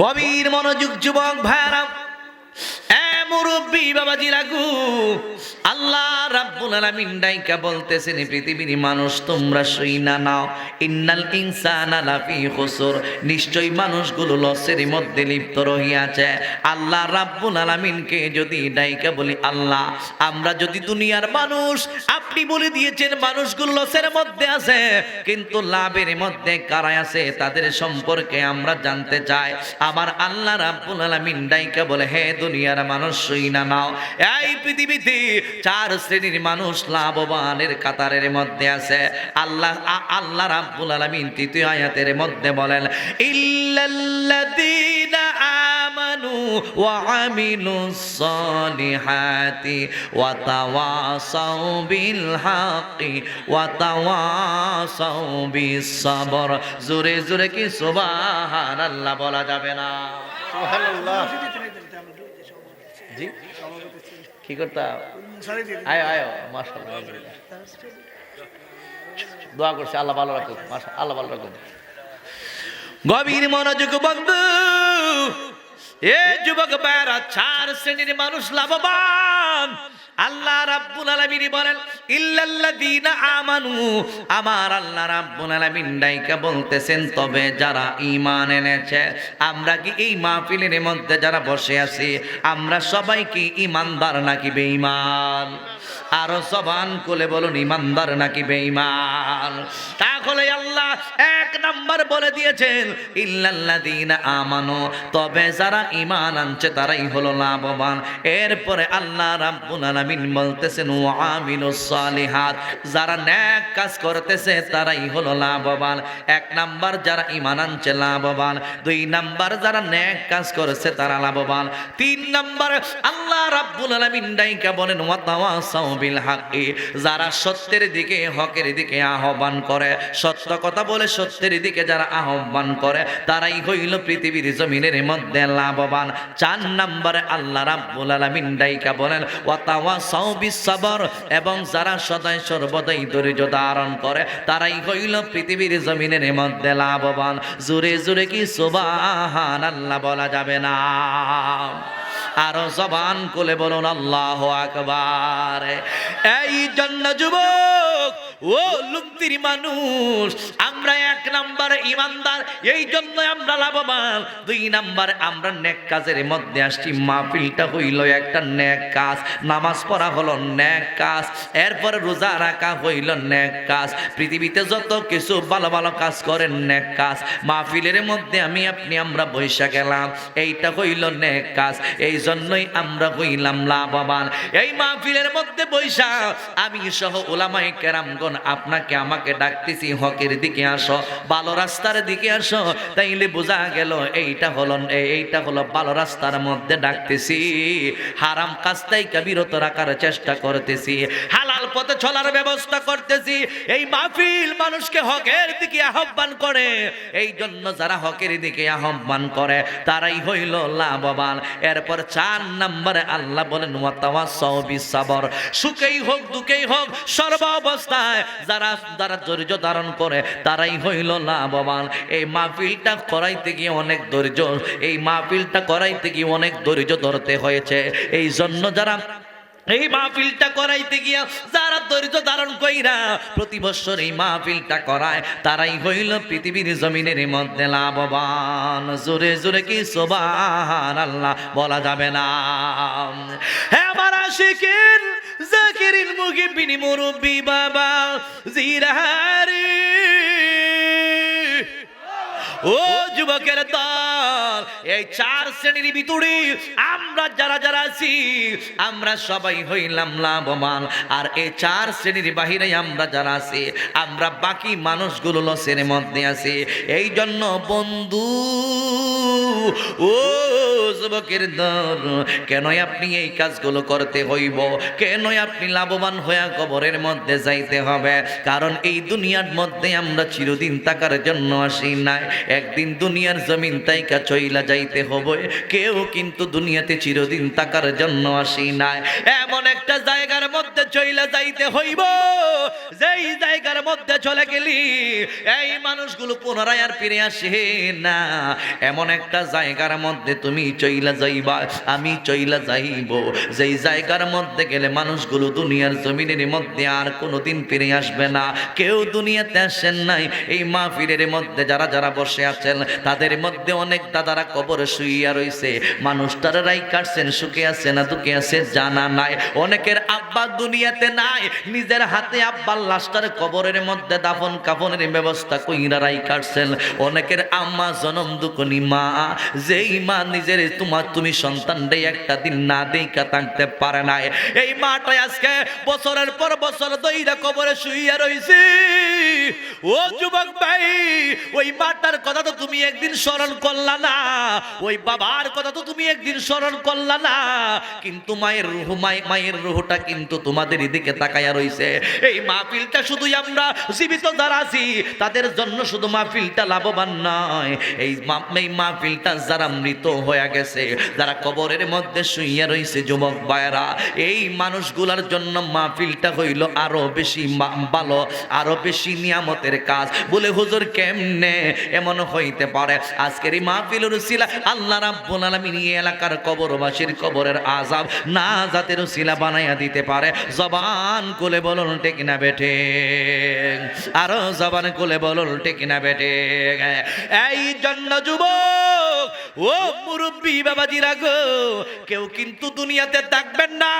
গভীর মনোযোগ যুবক ভাইরা, মুরব্বী বাবাজিরা গো, আল্লাহ রাব্বুল আলামিন ডাইকা বলতেছেন পৃথিবীর মানুষ তোমরা শুইনা নাও, ইন্নাল ইনসানা লাফি খুসুর, নিশ্চয়ই মানুষগুলো লসের মধ্যে লিপ্ত রহিয়াছে। আল্লাহ রাব্বুল আলামিনকে যদি ডাইকা বলি, আল্লাহ আমরা যদি দুনিয়ার মানুষ, আপনি বলে দিয়েছেন মানুষগুলো লসের মধ্যে আছে, কিন্তু লাভের মধ্যে কারা আছে তাদের সম্পর্কে আমরা জানতে চাই। আমার আল্লাহ রাব্বুল আলামিন ডাইকা বলে, হে দুনিয়ার মানুষ শুইনা নাও, এই পৃথিবীতে চার শ্রেণীর মানুষ লাভবানের কাতারের মধ্যে আছে। আল্লাহ রাব্বুল আলামিন তৃতীয় আয়াতের মধ্যে বলেন, ইল্লাল্লাযীনা আমানু ওয়া আমিলুস সালিহাতি ওয়া তাওয়াসাউ বিল হাক্কি ওয়া তাওয়াসাউ বিস সাবর। জোরে জোরে কি সুবহানাল্লাহ বলা যাবে না? সুবহানাল্লাহ। জি কি করতাম? আয় আয় মাশাআল্লাহ, দোয়া করছে আল্লাহ ভালো রাখুক, মাশাআল্লাহ আল্লাহ ভালো রাখুক। গভীর মনোযোগ বন্ধু, এ যুবক ভাইরা, চার শ্রেণীর মানুষ লাভবান। আল্লাহ রাব্বুল আলামিন বলেন, ইল্লাল্লাযীনা আমানু, আমার আল্লাহ রাব্বুল আলামিন ডাইকা বলতেছেন তবে যারা ঈমান এনেছে। আমরা কি এই মাহফিলের মধ্যে যারা বসে আছি, আমরা সবাই কি ঈমানদার নাকি বেঈমান? আরো জবান খুলে বলুন, ঈমানদার নাকি বেঈমান? তাহলে আল্লাহ এক নাম্বার বলে দিয়েছেন, ইল্লাল্লাযীনা আমানু, তবে যারা ঈমান আনছে তারাই হলো লাভবান। এরপরে আল্লাহ রাব্বুল আলামিন বলতেছেন, ওয়া আমিলুস সালিহাত, যারা নেক কাজ করতেছে তারাই হলো লাভবান। এক নাম্বার যারা ঈমান আনছে লাভবান, দুই নাম্বার যারা নেক কাজ করেছে তারা লাভবান, তিন নাম্বার আল্লাহ রাব্বুল আলামিন ডাইকা বলেন, ওয়া তাওয়াসাউ বিল হাক্কি, যারা সত্যের দিকে হকের দিকে আহ্বান করে, সত্য কথা বলে সত্যের দিকে যারা আহ্বান করে তারাই হইল পৃথিবীর জমিনের মধ্যে লাভবান। চার নম্বরে আল্লাহ রাব্বুল আলামিন ডাইকা বলেন, ওয়া তাওয়াসাউ বিস সাবর, এবং যারা সদাই সর্বদাই ধৈর্য ধারণ করে তারাই হইল পৃথিবীর জমিনের মধ্যে লাভবান। জোরে জোরে কি সুবহানাল্লাহ বলা যাবে না? আরো জবান খুলে বলুন আল্লাহু আকবার। এই জন্য যুবক, ও লুক্তির মানুষ, আমরা এক নাম্বার ইমানদার, এই জন্য আমরা লাভবান। দুই নাম্বার আমরা নেক কাজের মধ্যে আসছি, মাহফিলটা হইল একটা নেক কাজ, নামাজ পড়া হলো নেক কাজ, এরপরে রোজা রাখা হইল নেক কাজ, পৃথিবীতে যত কিছু ভালো ভালো কাজ করেন নেক কাজ, মাহফিলের মধ্যে আমি আপনি আমরা বৈশা গেলাম, এইটা হইল নেক কাজ, এই জন্যই আমরা হইলাম লাভবান। এই মাহফিলের মধ্যে বৈশা আমি সহ উলামায়ে কেরামগণ আপনাকে আমাকে ডাকতেছি, হকের দিকে আসো, ভালো রাস্তার দিকে আসো, তাইলে বোঝা গেল এইটা হলো ভালো রাস্তার মধ্যে ডাকতেছি, হারাম কাজ থেকে বিরত রাখার চেষ্টা করতেছি, হালাল পথে চলার ব্যবস্থা করতেছি। এই মাহফিল মানুষকে হকের দিকে আহ্বান করে, এই জন্য যারা হকের দিকে আহ্বান করে তারাই হইল লাভবান। এরপর চার নম্বরে আল্লাহ বলেন, ওয়া তাওয়াসাউ বিস সাবর, সুখেই হোক দুঃখেই হোক সর্ব অবস্থায় যারা ধৈর্য ধারণ করে তারাই হইল লাভবান। এই মাহফিলটা করাইতে গিয়ে অনেক ধৈর্য, এই মাহফিলটা করাইতে গিয়ে অনেক ধৈর্য ধরতে হয়েছে। এই জন্য যারা এই মাহফিলটা করাইতে গিয়া যারা ধৈর্য ধারণ কইরা প্রতি বছর এই মাহফিলটা করায় তারাই হইল পৃথিবীর জমিনের মধ্যে লাভবান। জোরে জোরে কি সুবহানাল্লাহ বলা যাবে না? হে আমার আশিকিন জাকিরিন মুহিবিন মুরব্বি বাবা জিরাহারি, ও যুবকের দল, এই চার শ্রেণীর ভিতরে আমরা যারা যারা আছি আমরা সবাই হইলাম লাভবান। আর এই চার শ্রেণীর বাহিরে আমরা যারা আছি আমরা বাকি মানুষগুলো লসের মধ্যে আছি। এই জন্য বন্ধু, ও যুবকের দল, কেন আপনি এই কাজগুলো করতে হইব? কেন আপনি লাভবান হয়ে কবরের মধ্যে যাইতে হবে? কারণ এই দুনিয়ার মধ্যে আমরা চিরদিন থাকার জন্য আসি নাই, একদিন দুনিয়ার জমিন তাইকা চইলা যাইতে হবে। কেউ কিন্তু দুনিয়াতে চিরদিন থাকার জন্য আসি নাই, এমন একটা জায়গার মধ্যে চইলা যাইতে হইব, যেই জায়গার মধ্যে চলে গেলি এই মানুষগুলো পুনরায় আর ফিরে আসে না। এমন একটা জায়গার মধ্যে তুমি চইলা যাইবা, আমি চইলা যাইব, যেই জায়গার মধ্যে গেলে মানুষগুলো দুনিয়ার জমিনের মধ্যে আর কোনোদিন ফিরে আসবে না। কেউ দুনিয়াতে আসেন নাই, এই মাহফিলের মধ্যে যারা যারা বসে আছেন তাদের মধ্যে অনেক দাদারা কবরে শুইয়া রইছে, মানুষটারা রাই কাটছেন, সুখে আছে না দুঃখে আছে জানা নাই। অনেকের আব্বা দুনিয়াতে নাই, নিজের হাতে আব্বার লাশটার কবরের মধ্যে দাফন কাফনের ব্যবস্থা কইরা রাই কাটছেন। অনেকের আম্মা জনম দুঃখনি মা, যেই মা নিজের তুমি সন্তানরে একটা দিন না দেখা থাকতে পারে নাই, এই মাটাই আজকে বছরের পর বছর দইরা কবরে শুইয়া রইছে। ও যুবক ভাই, ওই মাটার কথা তো তুমি একদিন স্মরণ করলা না, ওই বাবার কথা তো তুমি একদিন স্মরণ করলা না, কিন্তু মায়ের রূহ, মায়ের রূহটা কিন্তু তোমাদের দিকে তাকায়া রইছে। এই মাহফিলটা শুধু আমরা জীবিত যারা আছি তাদের জন্য শুধু মাহফিলটা লাভবান নয়, এই মাহফিলটা যারা মৃত হয়ে গেছে, যারা কবরের মধ্যে শুইয়া রইছে যুবক ভাইরা, এই মানুষগুলার জন্য মাহফিলটা হইল আরো বেশি ভালো, আরো বেশি নিয়ামতের কাজ। বলে হুজুর কেমনে এমন হইতে পারে? আজকের এই মাহফিলের উসিলা আল্লাহ রাব্বুল আলামিন এই এলাকার কবরবাসীর কবরের আযাব না জাতের উসিলা বানাইয়া দিতে পারে। জবান খুলে বলুন ঠিক না বেঠে, আরো জবান খুলে বলুন ঠিক না বেঠে। এই জন্য যুবক ও মুরব্বী বাবাজিরা গো, কেউ কিন্তু দুনিয়াতে থাকবেন না,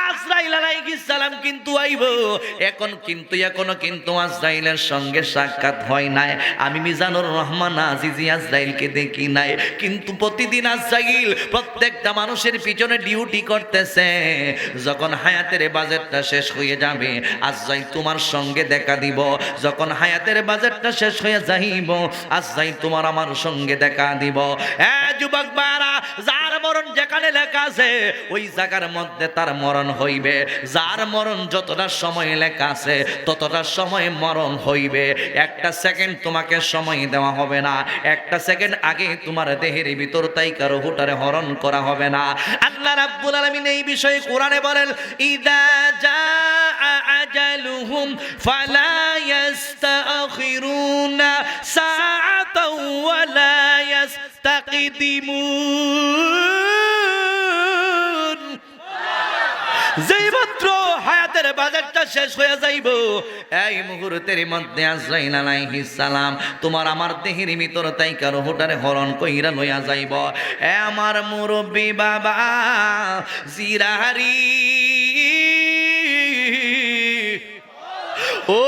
আজরাইল আলাইহিস সালাম কিন্তু আইব। এখনো কিন্তু আজরাইলের সঙ্গে সাক্ষাৎ হয় নাই। আমি মিজানুর রহমান আজিজি আজরাইলকে দেখি নাই, কিন্তু প্রতিদিন আজরাইল প্রত্যেকটা মানুষের পিছনে ডিউটি করতেছে। যখন হায়াতের বাজেটটা শেষ হয়ে যাবে আজরাইল তোমার সঙ্গে দেখা দিব, যখন হায়াতের বাজেটটা শেষ হয়ে যাইব আজরাইল তোমার আমার সঙ্গে দেখা দিব। যুবক বারা, যার মরণ যেখানে লেখা আছে ওই জায়গার মধ্যে তার মরণ হইবে। যার মরণ যতটা সময় লেখা আছে ততটা সময় মরণ হইবে। একটা সেকেন্ড তোমাকে সময় দেওয়া হবে না, একটা সেকেন্ড আগে তোমার দেহের ভিতর তাই কারো হুটারে হরণ করা হবে না। আল্লাহ রাব্বুল আলামিন এই বিষয়ে কোরআনে বলেন, ইদা জাআ আজালুহুম ফালা ইস্তাখিরুনা সাআতাও ওয়ালা ইস্তাকদিমুন। যেই মাত্র হায়াতের বাজারটা শেষ হয়ে যাইব এই মুহূর্তের মধ্যে আজরাইল আলাইহিস সালাম তোমার আমার দেহের ভিতর তাই কারো হুটারে হরণ কইরা লইয়া যাইব। আমার মুরব্বী বাবা জিরাহারি, ও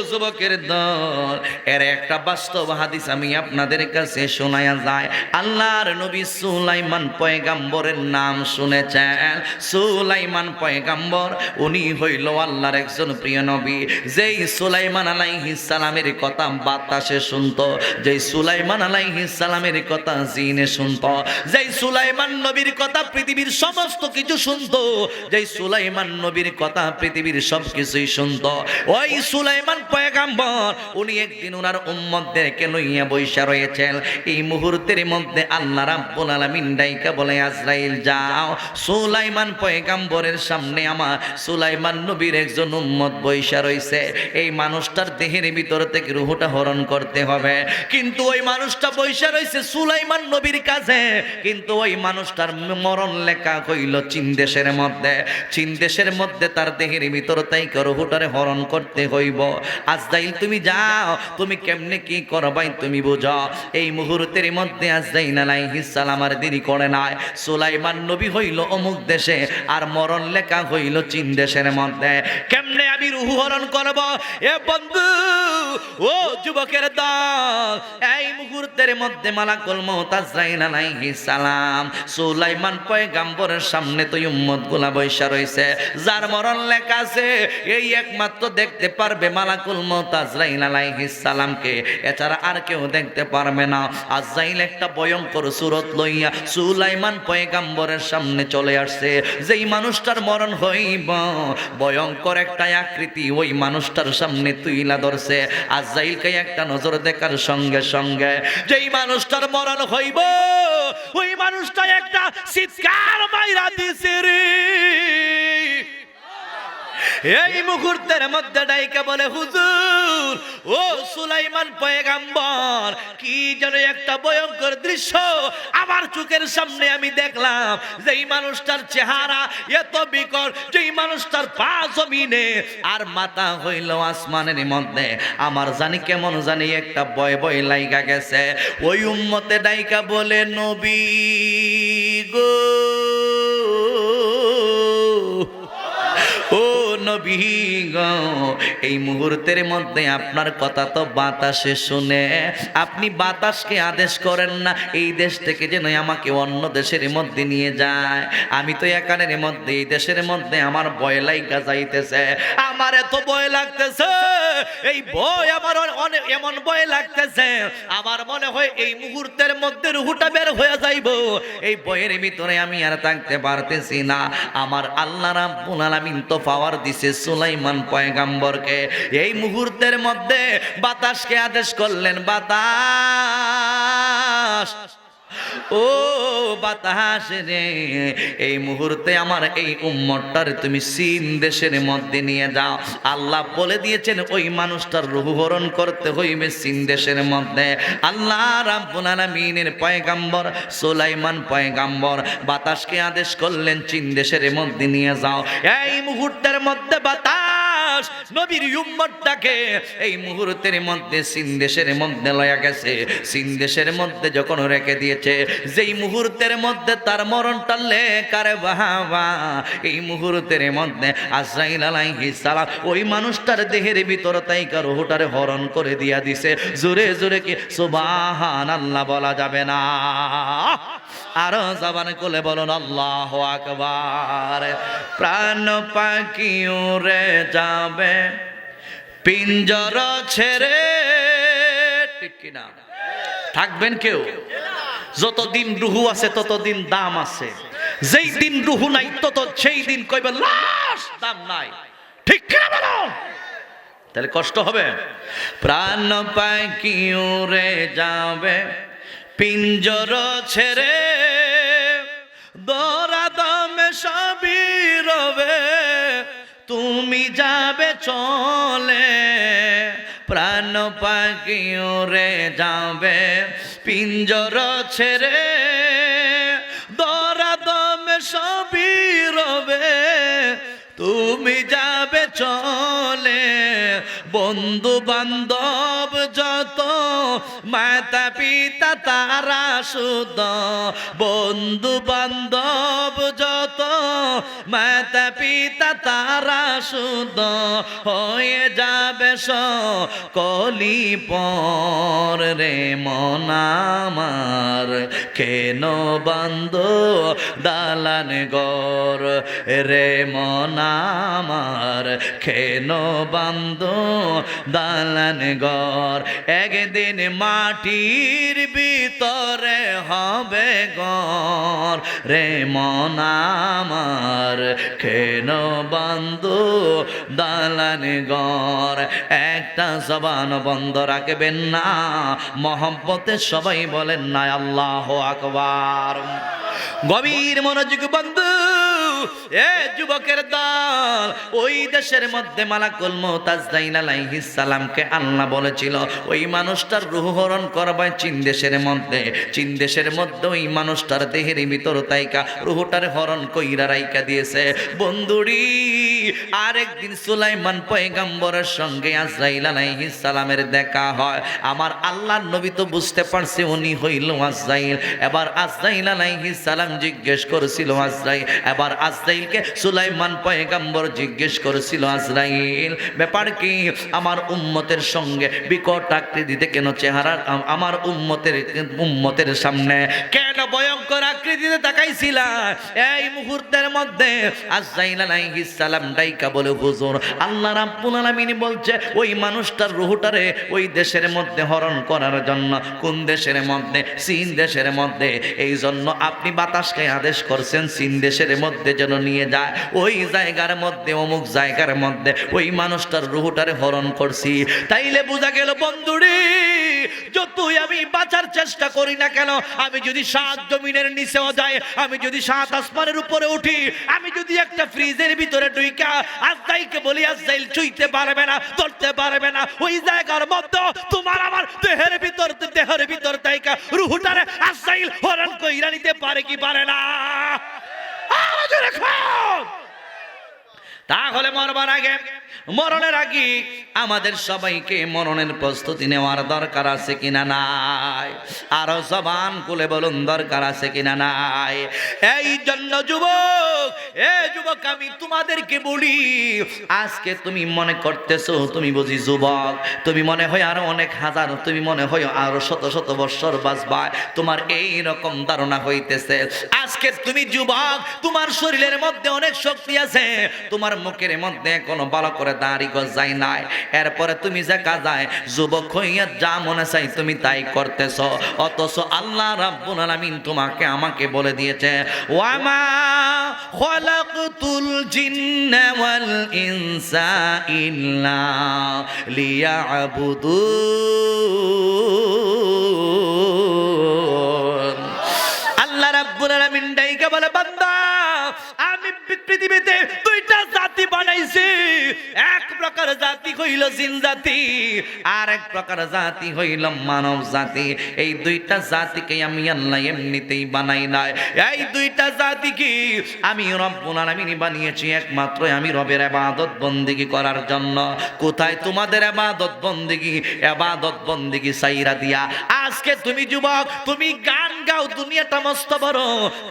যুবকের দল, এর একটা বাস্তব হাদিস আমি আপনাদের কাছে শোনায়া যায়। আল্লাহর নবী সুলাইমান পয়গাম্বরের নাম শুনেছেন। সুলাইমান পয়গাম্বর উনি হইল আল্লাহর একজন প্রিয় নবী। যেই সুলাইমান আলাইহিস সালামের কথা বাতাসে শুনতো, যেই সুলাইমান আলাইহিস সালামের কথা জিনে শুনতো, যেই সুলাইমান নবীর কথা পৃথিবীর সমস্ত কিছু শুনতো, যেই সুলাইমান নবীর কথা পৃথিবীর সব কিছুই শুনতো, ওই সুলাইমান পয়গাম্বর উনি একদিন ওনার উম্মতদেরকে লইয়া বইসা রয়েছেন। এই মুহূর্তের মধ্যে আল্লাহ রাব্বুল আলামিন ডাইকা বলে, আজরাইল যাও, সুলাইমান পয়গাম্বরের সামনে আমার সুলাইমান নবীর একজন উম্মত বইসা রয়েছে, এই মানুষটার দেহের ভিতর থেকে রূহটা হরণ করতে হবে। কিন্তু ওই মানুষটা বইসা রয়েছে সুলাইমান নবীর কাছে, কিন্তু ওই মানুষটার মরণ লেখা হইল চীন দেশের মধ্যে। চীন দেশের মধ্যে তার দেহের ভিতর তাই রূহটারে হরণ করতে হইব। আজরাইল তুমি যাও, তুমি কেমনে কি করবাই তুমি বুঝো। এই মুহূর্তের মধ্যে আজরাইল আলাইহিস সালাম আর দেরি করে নাই, সুলাইমান নবী হইল অমুক দেশে আর মরণ লেখা হইল চীন দেশের মধ্যে। কেমনে আমি রূহ হরণ করব? এ বন্ধু, ও যুবকের দল, এই মুহূর্তে মুহূর্তের মধ্যে মালাকুল মউত আজরাইল আলাইহিস সালাম সুলাইমান পয়গম্বরের সামনে তো উম্মতগুলা বৈশা রইছে, যার মরণ লেখা আছে এই একমাত্র দেখতে পারবে মালাকুল মউত আজরাইল আলাইহিস সালামকে, এছাড়া আর কেউ দেখতে পারবে না। আজরাইল একটা ভয়ঙ্কর সূরত লইয়া সুলাইমান পয়গম্বরের সামনে চলে আসছে। যেই মানুষটার মরণ হইব ভয়ঙ্কর একটা আকৃতি ওই মানুষটার সামনে তুইলা ধরছে। আজরাইলকে একটা নজর দেখার সঙ্গে সঙ্গে যেই মানুষটার মরণ হইব ওই মানুষটা একটা চিৎকার মাইরা দিছে রে। এই মুহূর্তের মধ্যে ডাইকা বলে, হুজুর ও সুলাইমান পয়গম্বর, কি যেন একটা ভয়ঙ্কর দৃশ্য আমার চোখের সামনে আমি দেখলাম। যেই মানুষটার চেহারা এত বিকট, যেই মানুষটার পা জমিনে আর মাথা হইল আসমানের মধ্যে, আমার জানি কেমন জানি একটা ভয় ভয় লাইগা গেছে। ওই উম্মতে ডাইকা বলে, নবী গো, ও নবী গো, এই মুহূর্তের মধ্যে আপনার কথা তো বাতাসে শুনে, আপনি বাতাসকে আদেশ করেন না এই দেশ থেকে যেন আমাকে অন্য দেশের মধ্যে নিয়ে যায়। আমি তো এখানের মধ্যে এই দেশের মধ্যে আমার ভয় লাইগা যাইতেছে, আমার এত ভয় লাগতেছে, এই ভয় আমার অনেক এমন ভয় লাগতেছে আমার মনে হয় এই মুহূর্তের মধ্যে রুহুটা বের হয়ে যাইব। এই ভয়ের ভিতরে আমি আর থাকতে পারতেছি না। আমার আল্লাহ রাব্বুল আলামিন তো পাওয়ার দিছে সুলাইমান পয়গম্বরকে। এই মুহূর্তের মধ্যে বাতাসকে আদেশ করলেন, বাতাস, ও বাতাস রে, এই মুহূর্তে আমার এই উম্মতটার তুমি চীন দেশের মধ্যে নিয়ে যাও। আল্লাহ বলে দিয়েছেন ওই মানুষটার রূহ হরণ করতে হইবে চীন দেশের মধ্যে। আল্লাহ রাব্বুল আলামিনের পয়গম্বর সুলাইমান পয়গম্বর বাতাসকে আদেশ করলেন চীন দেশের মধ্যে নিয়ে যাও। এই মুহূর্তের মধ্যে বাতাস নবীর উম্মতটাকে এই মুহূর্তের মধ্যে চীন দেশের মধ্যে লয়া গেছে। চীন দেশের মধ্যে যখন রেখে দিয়েছে, যেই মুহূর্তের মধ্যে তার মরণটা লেখারে বাবা, এই মুহূর্তের মধ্যে আজরাইল আলাইহিস সালাম ওই মানুষটার দেহের ভিতর তাইকার রূহটারে হরণ করে দিয়া দিছে। জোরে জোরে কি সুবহানাল্লাহ বলা যাবে না? আরো জবান খুলে বলুন আল্লাহু আকবার। প্রাণ পাখি উড়ে যাবে পিঞ্জর ছেড়ে, ঠিক কিনা? থাকবেন কেউ? যতদিন রুহু আছে ততদিন দাম আছে, যেই দিন রুহু নাই তত সেই দিন কইবে লাশ দাম নাই, ঠিক কিনা বলুন? তাহলে কষ্ট হবে। প্রাণ পাখি উড়ে যাবে পিঞ্জর ছেড়ে, দরা দমে সবই রবে তুমি যাবে চলে। প্রাণ পাখি উড়ে যাবে পিঞ্জর ছেড়ে, দরা দমে সবই রবে তুমি যাবে চলে। বন্ধু বান্ধব যত মাতা পিতা তারা শুদ্ধ, বন্ধু বান্ধব যত মাতা পিতা তারা শুদ্ধ হয়ে যাবে সকলি পর রে। মন আমার কেন বান্ধ দালান ঘর রে, মন আমার কেন বান্ধ দালান ঘর। একদিন মাটির ভিতরে হবে ঘর রে, মন আমার কেন বান্ধ দালান ঘর। একটা জবান বন্ধ রাখবেন না, মহব্বতে সবাই বলেন না আল্লাহু আকবার। গভীর মনোযোগ বন্ধু, এ যুবকের দল, ওই দেশের মধ্যে মালাকুল মউত আজরাইল আলাইহিস সালামকে আল্লাহ বলেছিল ওই মানুষটার রূহ হরণ করবে চীন দেশের মধ্যে। চীন দেশের মধ্যে ওই মানুষটার দেহের ভিতর তাইকা রূহটার হরণ কইরা রাইকা দিয়েছে। বন্ধুরি আরেকদিন সুলাইমান পয়গম্বরের সঙ্গে আজরাইল আলাইহিস সালামের দেখা হয়। আমার আল্লাহর নবী তো বুঝতে পারছে উনি হইল আজরাইল। এবার আজরাইল আলাইহিস সালাম জিজ্ঞেস করেছিল এবার আজরাইলকে সুলাইমান পয়গম্বর জিজ্ঞেস করেছিল, আজরাইল ব্যাপার কি? আমার উম্মতের সঙ্গে বিকট আকৃতিতে কেন চেহারা, আমার উম্মতের সামনে কেন ভয়ঙ্কর আকৃতিতে তাকাইছিলা? এই মুহূর্তের মধ্যে আজরাইল আলাইহিস সালাম ডাইকা বলে, হুজুর আল্লাহ রাব্বুল আলামিন বলছে ওই মানুষটার রূহটারে ওই দেশের মধ্যে হরণ করার জন্য। কোন দেশের মধ্যে? চীন দেশের মধ্যে। এই জন্য আপনি বাতাসকে আদেশ করছেন চীন দেশের মধ্যে যেন নিয়ে যায়। ওই জায়গার মধ্যে, অমুক জায়গার মধ্যে ওই মানুষটার রূহটারে হরণ করছি। তাইলে বোঝা গেল বন্ধুরে, যতই আমি বাঁচার চেষ্টা করি না কেন, আমি যদি 7 জমিনের নিচেও যাই, আমি যদি 7 আসমানের উপরে উঠি, আমি যদি একটা ফ্রিজের ভিতরে ঢুইকা আজরাইলকে বলি আজরাইল ছুঁইতে পারবে না, ধরতে পারবে না, ওই জায়গার মধ্যে তোমার আমার দেহের ভিতর তাইকা রূহটারে আজরাইল হরণ কইরা নিতে পারে কি পারে না? তাহলে মরণের আগে আমাদের সবাইকে মরণের প্রস্তুতি নেওয়ার দরকার আছে কিনা নাই? আরো জবান খুলে বলুন, দরকার আছে কিনা নাই? এই জন্য যুবক আমি তোমাদেরকে বলি, আজকে তুমি মনে করতেছো তুমি বুঝি যুবক, তুমি মনে হয় আরো অনেক হাজার, তুমি মনে হয় আরো শত শত বৎসর বাঁচবা, তোমার এই রকম ধারণা হইতেছে। আজকে তুমি যুবক, তোমার শরীরের মধ্যে অনেক শক্তি আছে, তোমার মুখের মধ্যে কোনো ভালো করে দাড়ি গজায় নাই, এরপরে তুমি যে কাজায় যুবক হইয়া যা মনে চাই তুমি তাই করতেছ। অথচ আল্লাহ রাব্বুল আলামিন তোমাকে আমাকে বলে দিয়েছে, ওয়ামা খালাকতুল জিন্না ওয়াল ইনসা ইল্লা লিয়াবুদুন। আল্লাহ রাব্বুল আলামিন ডাইকা বলে, বান্দা আমি পৃথিবীতে 2টা জাতি বানাইছি। এক প্রকার জাতি হইল জিন জাতি, আর এক প্রকার জাতি হইল মানব জাতি। এই 2টা জাতিকে আমি আল্লাহ এমনিতেই বানাই নাই। এই 2টা জাতিকে আমি রব্বুল আলামিন বানিয়েছি একমাত্র আমি রবের ইবাদত বন্দেগী করার জন্য। কোথায় তোমাদের ইবাদত বন্দেগী সাইরা দিয়া আজকে তুমি যুবক, তুমি গান গাও, দুনিয়াটা মস্ত বড়,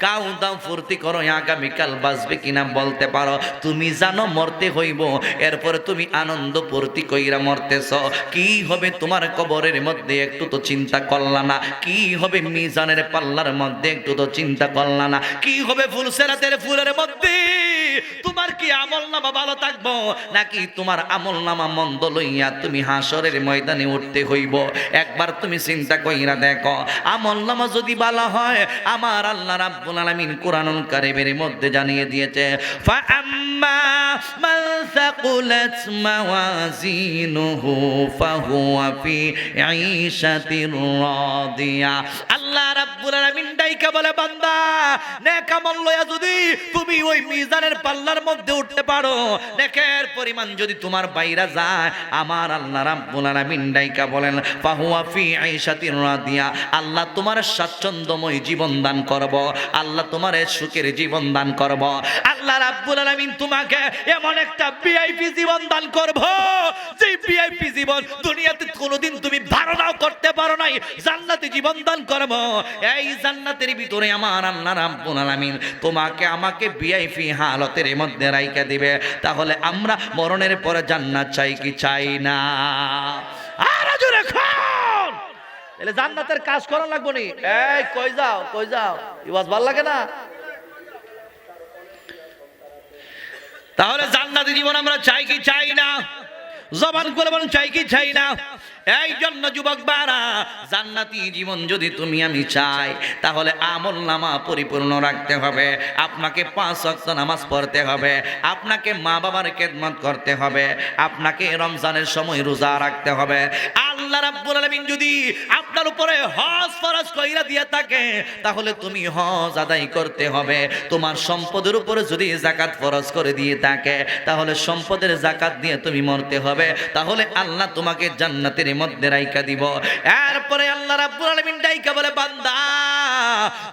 গাও দাও, ফুর্তি করো, আগামীকাল বাঁচবে কিনা বলতে পারো। তুমি জানো মরতে হইব, এরপরে তুমি আনন্দ ফুর্তি কইরা মরতেছ। কি হবে তোমার কবরের মধ্যে একটু তো চিন্তা করলা না? কি হবে মিজানের পাল্লার মধ্যে একটু তো চিন্তা করলা না? কি হবে ফুলসেরাতের ফুলের মধ্যে তোমার কি আমলনামা ভালো থাকবো, নাকি তোমার আমলনামা মন্দ লইয়া তুমি হাসরের ময়দানে উঠতে হইব? একবার তুমি চিন্তা কইরা দেখো। আমলনামা যদি ভালো হয়, আমার আল্লাহ রাব্বুল আলামিন কুরআনুল কারীমের মধ্যে জানিয়ে দিয়েছে, ফাআম্মা মান সাকুলাত মাওয়াজিনুহু ফাহুয়া ফি ঈশাতির রাদিয়া। আল্লাহ রাব্বুল আলামিন ডাইকা বলে, বান্দা নেক আমল লইয়া যদি তুমি ওই মিজানের পাল্লার মধ্যে উঠতে পারো, নেকের পরিমাণ যদি তোমার বাইরা যায়, আমার আল্লাহ রাব্বুল আলামিন ডাইকা বলেন, ফাহুয়া ফি ঈশাতির রাদিয়া, আল্লাহ তোমার স্বাচ্ছন্দ্যময় জীবন দান করব, আল্লাহ তোমার সুখের জীবন দান করব। আল্লাহ রাব্বুল আলামিন তোমাকে এমন একটা ভিআইপি জীবন দান করব, যে ভিআইপি জীবন দুনিয়াতে কোনোদিন তুমি ধারণাও করতে পারো নাই। জান্নাতি জীবন দান করব। এই জান্নাতের ভিতরে আমার আল্লাহ রাব্বুল আলামিন তোমাকে আমাকে ভিআইপি হালতের মধ্যে রাইখা দিবে। তাহলে আমরা মরণের পরে জান্নাত চাই কি চাই না? আর জোরে খান, তাহলে জান্নাতের কাজ করা লাগবে নি। এই কই যাও ইওয়াজ ভাল লাগে না? তাহলে জান্নাতি জীবন আমরা চাই কি চাই না? জবান করে বলেন, চাই কি চাই না? এই জন্য যুবক বারা, জান্নাতি জীবন যদি তুমি আমি চাই, তাহলে আমলনামা পরিপূর্ণ রাখতে হবে। আপনাকে 5 ওয়াক্ত নামাজ পড়তে হবে, আপনাকে মা বাবার খেদমত করতে হবে, আপনাকে রমজানের সময় রোজা রাখতে হবে। আল্লাহ রাব্বুল আলামিন যদি আপনার উপরে হজ ফরজ কইরা দিয়া থাকে, তাহলে তুমি হজ আদায় করতে হবে। তোমার সম্পদের উপরে যদি যাকাত ফরজ করে দিয়ে থাকে, তাহলে সম্পদের যাকাত দিয়ে তুমি মরতে হবে। তাহলে আল্লাহ তোমাকে জান্নাতের মধ্যে রাইখা দিব। এরপরে আল্লাহ রাব্বুল আলামিন ডাইকা বলে, বান্দা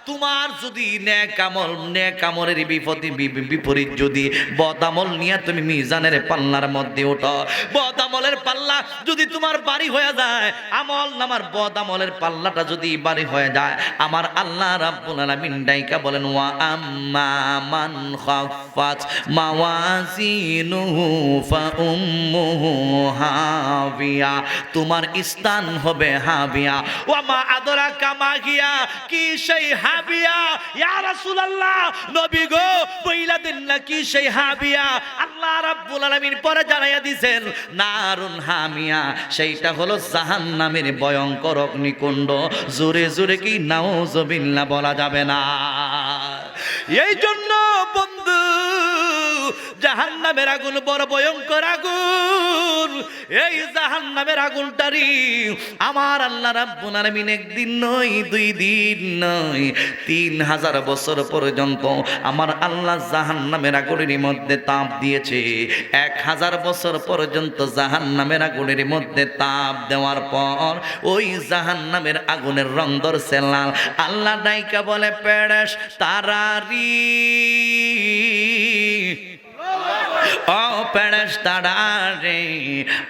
তোমার যদি নেক আমলের বিপরীত যদি বদ আমল নিয়ে তুমি মিজানের পাল্লার মধ্যে ওঠো, বদ আমলের পাল্লা যদি তোমার বাড়ি হয়ে যায়, আমল নামার বদ আমলের পাল্লাটা যদি বাড়ি হয়ে যায়, আমার আল্লাহ রাব্বুল আলামিন ডাইকা বলেন ওয়া আম্মা মান খাফফাত মাওয়াজিনুহু ফাউম্মুহু হাবিয়া, তোমার স্থান হবে হাবিয়া। ওয়া মা আদরাকা মা হিয়া, কি সেই হাবিয়া? ইয়া রাসূলুল্লাহ, নবী গো বইলা দেন না কি সেই হাবিয়া? আল্লাহ রাব্বুল আলামিন পরে জানাইয়া দিবেন নারুন হামিয়া, সেইটা হলো জাহান্নামের ভয়ঙ্কর অগ্নিকুণ্ড। জোরে জোরে কি নাউজুবিল্লাহ বলা যাবে না? এই জন্য বন্ধু, জাহান্নামের আগুন বড় ভয়ঙ্কর আগুন। এই জাহান্নামের আগুনটারি আমার আল্লাহ রাব্বুল আলামিন একদিন নয়, 2 দিন নয়, 3000 বছর পর্যন্ত আমার আল্লাহ জাহান্নামের আগুনের মধ্যে তাপ দিয়েছে। 1000 বছর পর্যন্ত জাহান্নামের আগুনের মধ্যে তাপ দেওয়ার পর ওই জাহান্নামের আগুনের রং ধরছে লাল। আল্লাহ ডাইকা বলে পেরেশ তারারি, ও ফেরেশতারা রে,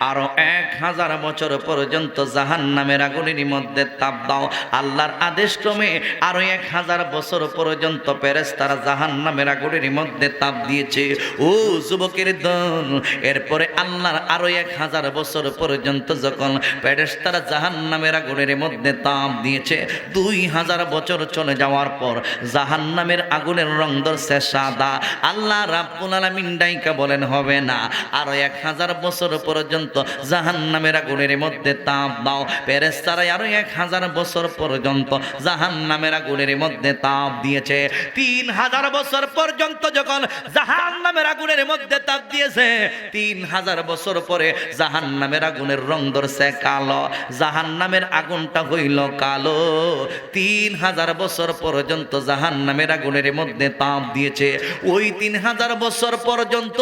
আরো 1000 বছর পর্যন্ত জাহান্নামের আগুনের মধ্যে তাপ দাও। আল্লাহর আদেশ ক্রমে আরো 1000 বছর পর্যন্ত ফেরেশতারা জাহান্নামের আগুনের মধ্যে তাপ দিয়েছে। ও যুবকের দল, এরপরে আল্লাহর আরো 1000 বছর পর্যন্ত যখন ফেরেশতারা জাহান্নামের আগুনের মধ্যে তাপ দিয়েছে, 2000 বছর চলে যাওয়ার পর জাহান্নামের আগুনের রং ধরছে সাদা। আল্লাহ রাব্বুল আলামিন ডাইকা বলেন হবে না, আরো 1000 বছর পর্যন্ত জাহান্নামের আগুনের মধ্যে তাপ দাও। ফেরেশতারা আরো 1000 বছর পর্যন্ত জাহান্নামের আগুনের মধ্যে তাপ দিয়েছে। 3000 বছর পর্যন্ত যখন জাহান্নামের আগুনের মধ্যে তাপ দিয়েছে, 3000 বছর পরে জাহান্নামের আগুনের রং ধরছে কালো। জাহান্নামের আগুনটা হইল কালো। 3000 বছর পর্যন্ত জাহান্নামের আগুনের মধ্যে তাপ দিয়েছে। ওই 3000 বছর পর্যন্ত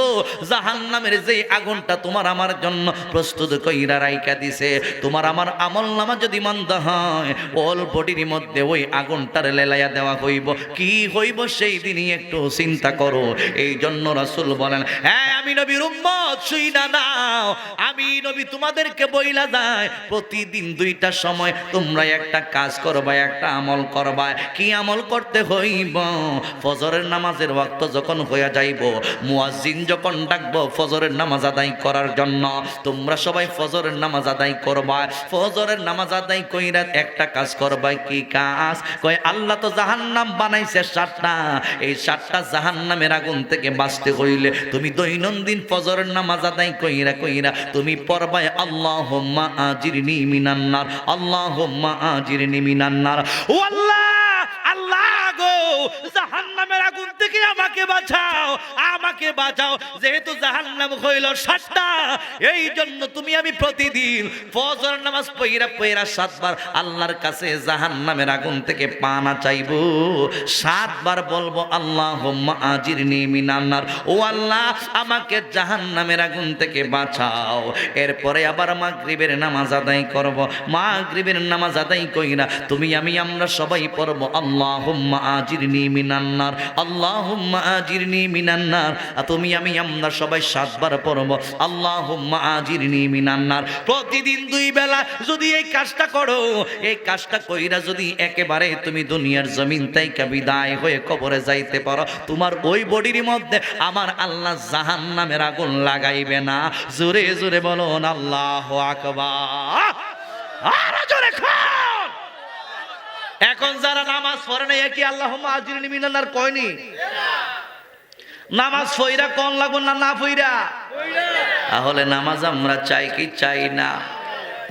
জাহান্নামের যে আগুনটা তোমার আমার জন্য প্রস্তুত কইরা রাইখা দিছে, তোমার আমার আমলনামা যদি মন্দ হয়, অল বডির মধ্যে ওই আগুনটার লেলাইয়া দেওয়া হইব। কি হইব সেই দিনই একটু চিন্তা করো। এই জন্য রাসূল বলেন, হ্যাঁ আমি নবীর উম্মত, শুইনা নাও, আমি নবী তোমাদেরকে বইলা যায় প্রতিদিন 2টা সময় তোমরা একটা কাজ করবা, একটা আমল করবা। কি আমল করতে হইব? ফজরের নামাজের ওয়াক্ত যখন হইয়া যাইব, মুয়াজ্জিন যখন ডাকবো ফজরের নামাজ আদায় করার জন্য, তোমরা সবাই ফজরের নামাজ আদায় করবা। ফজরের নামাজ আদায় কইরা একটা কাজ করবা। কি কাজ? কয় আল্লাহ তো জাহান্নাম বানাইছে 7টা, এই 7টা জাহান্নামের আগুন থেকে বাঁচতে হইলে তুমি দৈনন্দিন ফজরের নামাজ আদায় কইরা তুমি পড়বায় আল্লাহুম্মা আজিরনি মিনান নার, আল্লাহুম্মা আজিরনি মিনান নার। ও আল্লাহ, আল্লাহ গো, জাহান্নামের আগুন থেকে আমাকে বাঁচাও, আমাকে বাঁচাও। যেহেতু জাহান্নাম হইল 7টা, এই জন্য তুমি আমি প্রতিদিন ফজর নামাজ পইরা 7 বার আল্লাহর কাছে জাহান্নামের আগুন থেকে পানা চাইবো। 7 বার বলবো আল্লাহুম্মা আজিরনি মিনান নার, ও আল্লাহ আমাকে জাহান্নামের আগুন থেকে বাঁচাও। এরপরে আবার মাগরিবের নামাজ আদায় করব। মাগরিবের নামাজ আদায় কইরা তুমি আমি আমরা সবাই পড়ব আল্লাহুম্মা আজিরনি মিনান নার, আল্লাহুম্মা আজিরনি মিনান নার। তুমি আমি আমরা সবাই 7 বার পড়ব আল্লাহুম্মা আজিরনি মিনান নার। প্রতিদিন 2 বেলা যদি এই কাজটা করো, এই কাজটা কইরা যদি একেবারে তুমি দুনিয়ার জমিন থেকে বিদায় হয়ে কবরে যাইতে পারো, তোমার ওই বডির মধ্যে আমার আল্লাহ জাহান্নামের আগুন লাগাইবে না। জোরে জোরে বলুন আল্লাহু আকবার। আর জোরে খান। এখন যারা নামাজ পড়ে না, কি আল্লাহুম্মা আজিরনি মিনান নার কয়নি? নামাজ পইরা কোন লাগবো না, না পইরা? তাহলে নামাজ আমরা চাই কি চাই না?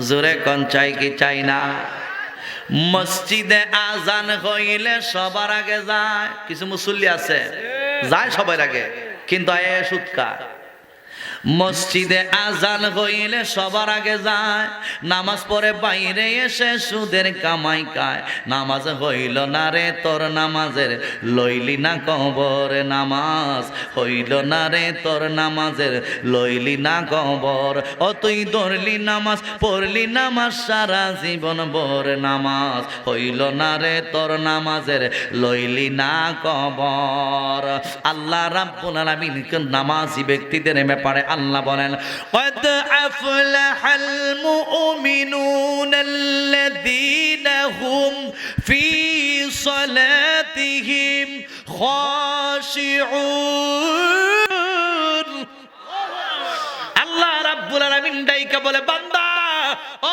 জোরে কোন চাই কি চাই না? মসজিদে আজান হইলে সবার আগে যায়। কিছু মুসল্লি আছে যায় সবার আগে, কিন্তু আয় সুৎকা। মসজিদে আজান হইলে সবার আগে যায়, নামাজ পড়ে বাইরে এসে সুদের কামাই খায়। নামাজ হইল না রে তোর নামাজের, লইলি না কবর নামাজ, হইল না রে তোর নামাজের, লইলি না কবর। ও তুই ধরলি নামাজ, পড়লি নামাজ সারা জীবন ভর নামাজ, হইল না রে তোর নামাজের, লইলি না কবর। আল্লাহ রাব্বুল আলামিন নামাজি ব্যক্তিদের ব্যাপারে আল্লাহ বলেন, قد أفلح المؤمنون الذين هم في صلاتهم خاشعون। আল্লাহ রাব্বুল আলামিন ডাইকা বলে, বান্দা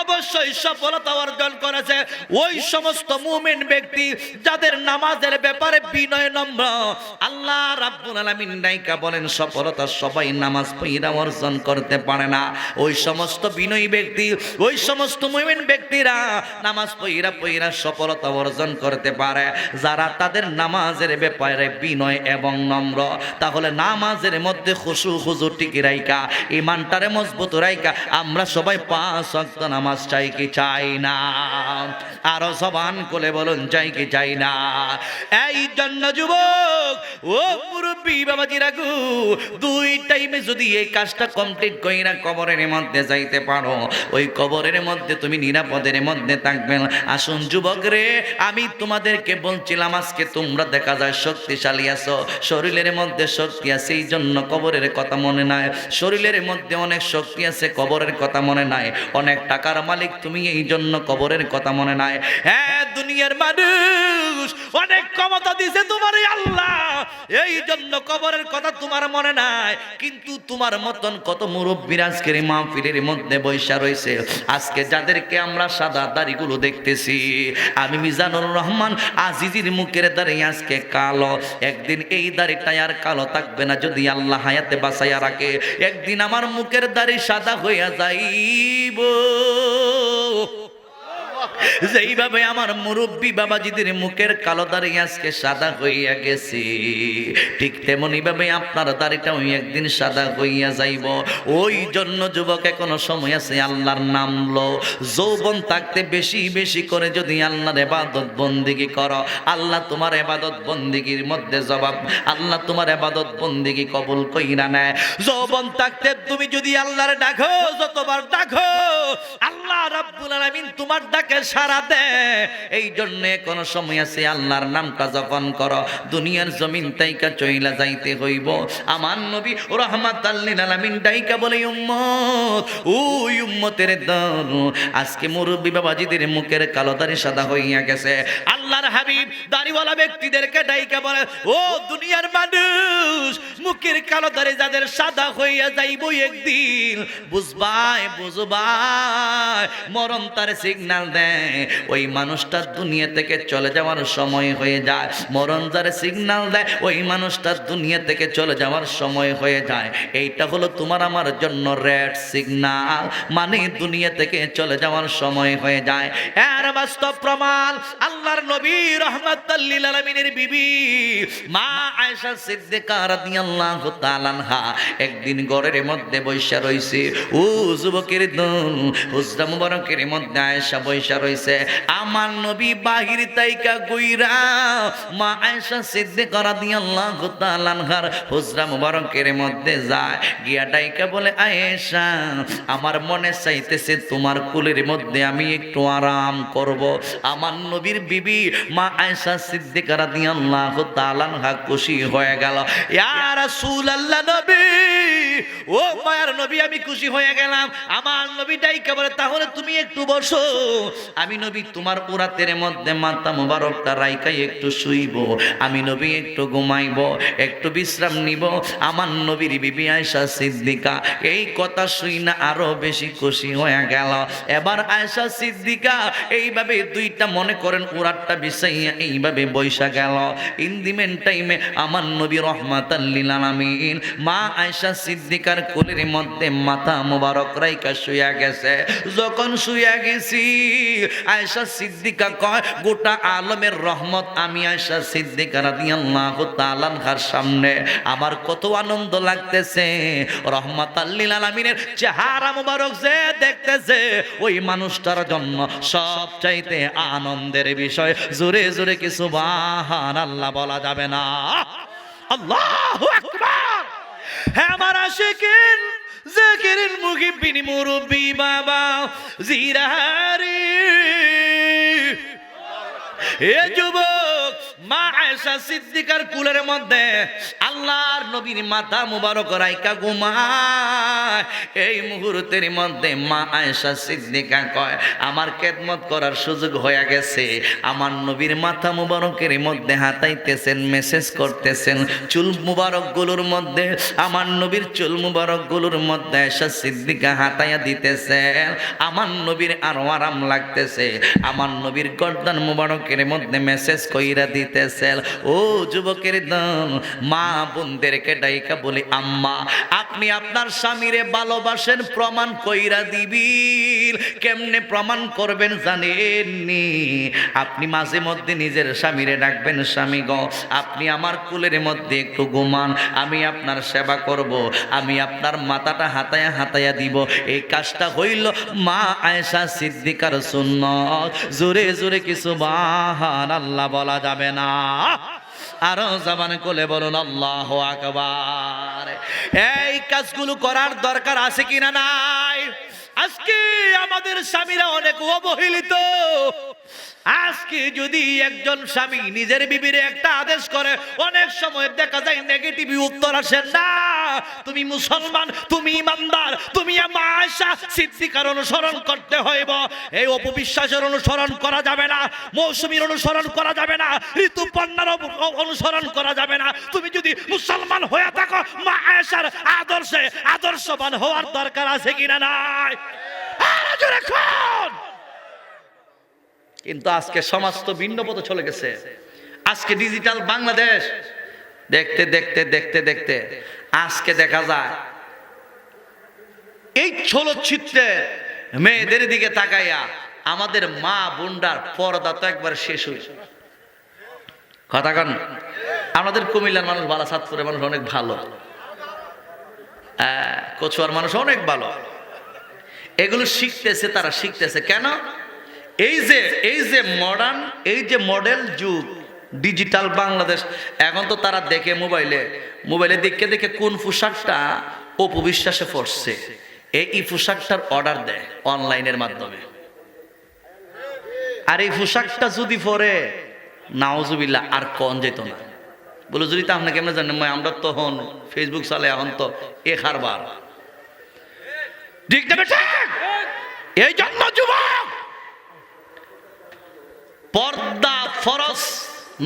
অবশ্যই সফলতা অর্জন করেছে ওই সমস্ত মুমিন ব্যক্তি যাদের নামাজের ব্যাপারে বিনয় নম্র। আল্লাহ রাব্বুল আলামিন ডাইকা বলেন, সফলতা সবাই নামাজ পড়া অর্জন করতে পারে না। ওই সমস্ত বিনয়ী ব্যক্তি, ওই সমস্ত মুমিন ব্যক্তিরা নামাজ পড়া সফলতা অর্জন করতে পারে যারা তাদের নামাজের ব্যাপারে বিনয় এবং নম্র। তাহলে নামাজের মধ্যে খুশু খুজু টিকে রাইকা, ইমানটারে মজবুত রাইকা আমরা সবাই 5 ওয়াক্ত নামাজ চাই কি চাই না? আরো জবান খুলে বলুন, চাই কি চাই না? এই জন্য যুবক ও মুরব্বী বাবাজিরা গো, 2 টাইমে যদি এই কাজটা কমপ্লিট কইরা কবরের মধ্যে যাইতে পারো, ওই কবরের মধ্যে তুমি নিরাপদের মধ্যে থাকবেন। আসুন যুবক রে, আমি তোমাদেরকে বলছিলাম আজকে তোমরা দেখা যায় শক্তিশালী আছো, শরীরের মধ্যে শক্তি আছে, এই জন্য কবরের কথা মনে নাই। শরীরের মধ্যে অনেক শক্তি আছে, কবরের কথা মনে নাই। অনেক টাকার মালিক তুমি, এই জন্য কবরের কথা মনে নাই। হ্যাঁ, দুনিয়ার মানুষ অনেক ক্ষমতা দিয়েছে তোমার আল্লাহ, এই জন্য কবরের কথা তোমার মনে নাই। কিন্তু তোমার মতন কত মুরব্বীর আজকের মাহফিলের মধ্যে বৈশা রয়েছে। আজকে যাদেরকে আমরা সাদা দাড়িগুলো দেখতেছি, আমি মিজানুর রহমান আজিজির মুখের দাড়ি আজকে কালো, একদিন এই দাড়িটা আর কালো থাকবে না যদি আল্লাহ হায়াতে বাঁচাইয়া রাখে। একদিন আমার মুখের দাড়ি সাদা হইয়া যাইব, যেইভাবে আমার মুরব্বী বাবাজিদের মুখের কালো দাড়ি আজকে সাদা হইয়া গেছে, ঠিক তেমনি ভাবে আপনার দাড়িটাও একদিন সাদা হইয়া যাইব। ওই জন্য যুবক এখনো সময় আছে, আল্লাহর নাম লো। যৌবন থাকতে বেশি বেশি করে যদি আল্লাহর ইবাদত বন্দেগী করো, আল্লাহ তোমার ইবাদত বন্দেগীর মধ্যে জবাব, আল্লাহ তোমার ইবাদত বন্দেগী কবুল কইরা নেয়। যৌবন থাকতে তুমি যদি আল্লাহর ডাকো, যতবার ডাকো আল্লাহ রাব্বুল আলামিন তোমার ডাকে সারা দেয়। এই জন্য কোন সময় আছে, আল্লাহর নামটা যখন করো দুনিয়ার জমিন তাইকা চইলা যাইতে হইব। আমার নবী রাহমাতাল লিল আলামিন ডাইকা বলে, উম্মত ওই উম্মতের দল, আজকে মুরব্বী বাবাজিদের মুখের কালো দাড়ি সাদা হইয়া গেছে। আল্লাহর হাবিব দাড়িওয়ালা ব্যক্তিদেরকে ডাইকা বলে, ও দুনিয়ার মানুষ, মুখের কালো দাড়ি যাদের সাদা হইয়া যাইব একদিন, বুঝবাই বুঝবাই মরণ তার সিগন্যাল দেয়। ওই মানুষটা দুনিয়া থেকে চলে যাওয়ার সময় হয়ে যায়। মরণ যার সিগন্যাল দেয়, ওই মানুষটা দুনিয়া থেকে চলে যাওয়ার সময় হয়ে যায়। এইটা হলো তোমার আমার জন্য রেড সিগন্যাল, মানে দুনিয়া থেকে চলে যাওয়ার সময় হয়ে যায়। এর বাস্তব প্রমাণ আল্লাহর নবী রাহমাতাল লিল আলামিনের বিবি মা আয়েশা সিদ্দিকা রাদিয়াল্লাহু তাআলা আনহা একদিন ঘরের মধ্যে বৈশা রইছে। ও যুবকের দল, হুজরা মুবারকের মধ্যে আয়েশা বৈশা রইছে। আমার নবী বাহির তাইকা গইরা মা আয়েশা সিদ্দিকা রাদিয়াল্লাহু তাআলা আনহার হুজরা মুবারকের মধ্যে যায়, গিয়া ডাইকা বলে, আয়েশা আমার মনে চাইতেছে তোমার কুলের মধ্যে আমি একটু আরাম করব। আমার নবীর বিবি মা আয়েশা সিদ্দিকা রাদিয়াল্লাহু তাআলা আনহা খুশি হয়ে গেল। ইয়া রাসূলুল্লাহ, নবী ও মায়ার নবী, আমি খুশি হয়ে গেলাম। আমার নবী ডাইকা বলে, তাহলে তুমি একটু বসো, আমি নবী তোমার উরাতের মধ্যে মাথা মুবারকটা রাইকাই একটু শুইব, আমি নবী একটু ঘুমাইব, একটু বিশ্রাম নিব। আমার নবীর বিবি আয়েশা সিদ্দিকা এই কথা শুই না আরো বেশি খুশি হয়ে গেল। এবার আয়েশা সিদ্দিকা এইভাবে দুইটা মনে করেন উরাতটা চেহারাটা বিছাইয়া এইভাবে বৈশা গেল। ইন দি মেন টাইমে আমার নবী রহমাতাল লিল আলামিন মা আয়েশা সিদ্দিকার কোলের মধ্যে মাথা মোবারক রাইখা শুয়া গেছে। যখন শুয়া গেছি আয়েশা সিদ্দিকা কয়, গোটা আলমের রহমত আমি আয়েশা সিদ্দিকা রাদিয়াল্লাহু তাআলা আনহার সামনে আমার কত আনন্দ লাগতেছে। রহমাতাল লিল আলামিনের চেহারা মোবারক যে দেখতেছে ওই মানুষটার জন্য সবচাইতে আনন্দের বিষয়। জোরে জোরে কি সুবহানাল্লাহ বলা যাবে না? আল্লাহু আকবার। হ্যাঁ আমার আশিকিন জাকিরিন মুহিব্বিন মুরব্বি বাবা জিরারি এ যুবক, মা আয়েশা সিদ্দিকার কুলের মধ্যে আল্লাহর নবীর মাথা মুবারক রাইকা ঘুমায়। এই মুহূর্তের মধ্যে মা আয়েশা সিদ্দিকা কয়, আমার খেদমত করার সুযোগ হয়ে গেছে। আমার নবীর মাথা মুবারকের মধ্যে হাতাইতেছেন, মেসেজ করতেছেন। চুল মুবারক গুলোর মধ্যে, আমার নবীর চুল মুবারক গুলোর মধ্যে আয়েশা সিদ্দিকা হাতাইয়া দিতেছেন। আমার নবীর আরো আরাম লাগতেছে। আমার নবীর গর্দান মুবারকের মধ্যে মেসেজ কইরা দিতেছেন। ও যুবকের দল, মা বোনদেরকে ডাইকা বলি, আম্মা আপনি আপনার স্বামীরে ভালোবাসেন, প্রমাণ কইরা দিবির। কেমনে প্রমাণ করবেন জানেননি? আপনি মাঝে মধ্যে নিজের স্বামীরে ডাকবেন, স্বামী গো আপনি আমার কুলের মধ্যে একটু ঘুমান, আমি আপনার সেবা করব, আমি আপনার মাথাটা হাতায়া হাতায়া দিব। এই কাজটা হইল মা আয়েশা সিদ্দিকার সুন্নাত। জোরে জোরে কি সুবহানাল্লাহ বলা যাবে না? আরো জবান কোলে বলুন আল্লাহু আকবার। এই কাজগুলো করার দরকার আছে কিনা নাই? আজকে আমাদের স্বামীরা অনেক অবহেলিত। আজকে যদি একজন স্বামী নিজের বিবিরে একটা আদেশ করে, অনেক সময় দেখা যায় নেগেটিভ উত্তর আসে, না তুমি মুসলমান, তুমি ইমানদার, তুমি মা আয়েশা সিদ্দিকার অনুসরণ করতে হইব। এই অপবিশ্বাসের অনুসরণ করা যাবে না, মৌসুমীর অনুসরণ করা যাবে না, ঋতুপর্ণার অনুসরণ করা যাবে না। তুমি যদি মুসলমান হয়ে থাকো, মা আয়েশার আদর্শে আদর্শবান হওয়ার দরকার আছে কিনা নাই? আরো জোরে কোন। কিন্তু আজকে সমাজ তো ভিন্ন পথে চলে গেছে। আজকে ডিজিটাল বাংলাদেশ দেখতে দেখতে দেখতে দেখতে আজকে দেখা যায় এই চলচ্চিত্রে মেয়েদের দিকে তাকাইয়া আমাদের মা বোনদার পর্দা তো একবার শেষ হয়েছে। কথা কান, আমাদের কুমিল্লার মানুষ ভালো, সাতপুরের মানুষ অনেক ভালো, কচুয়ার মানুষ অনেক ভালো। এগুলো শিখতেছে, তারা শিখতেছে কেন? এই যে মডার্ন, এই যে মডেল যুগ, ডিজিটাল বাংলাদেশ, এখন তো তারা দেখে মোবাইলে দেখে দেখে কোন পোশাকটা অপবিশ্বাসে পড়ছে, এই পোশাকটার অর্ডার দেয় অনলাইনের মাধ্যমে। আর এই পোশাকটা যদি পরে নাউজুবিল্লাহ আর কোন যেত না। বলে যদি তা আপনাকে কেমন জানেন, আমরা তখন ফেসবুক চালে, এখন তো খারবার ঠিক না? এই জন্য যুবক, পর্দা ফরজ,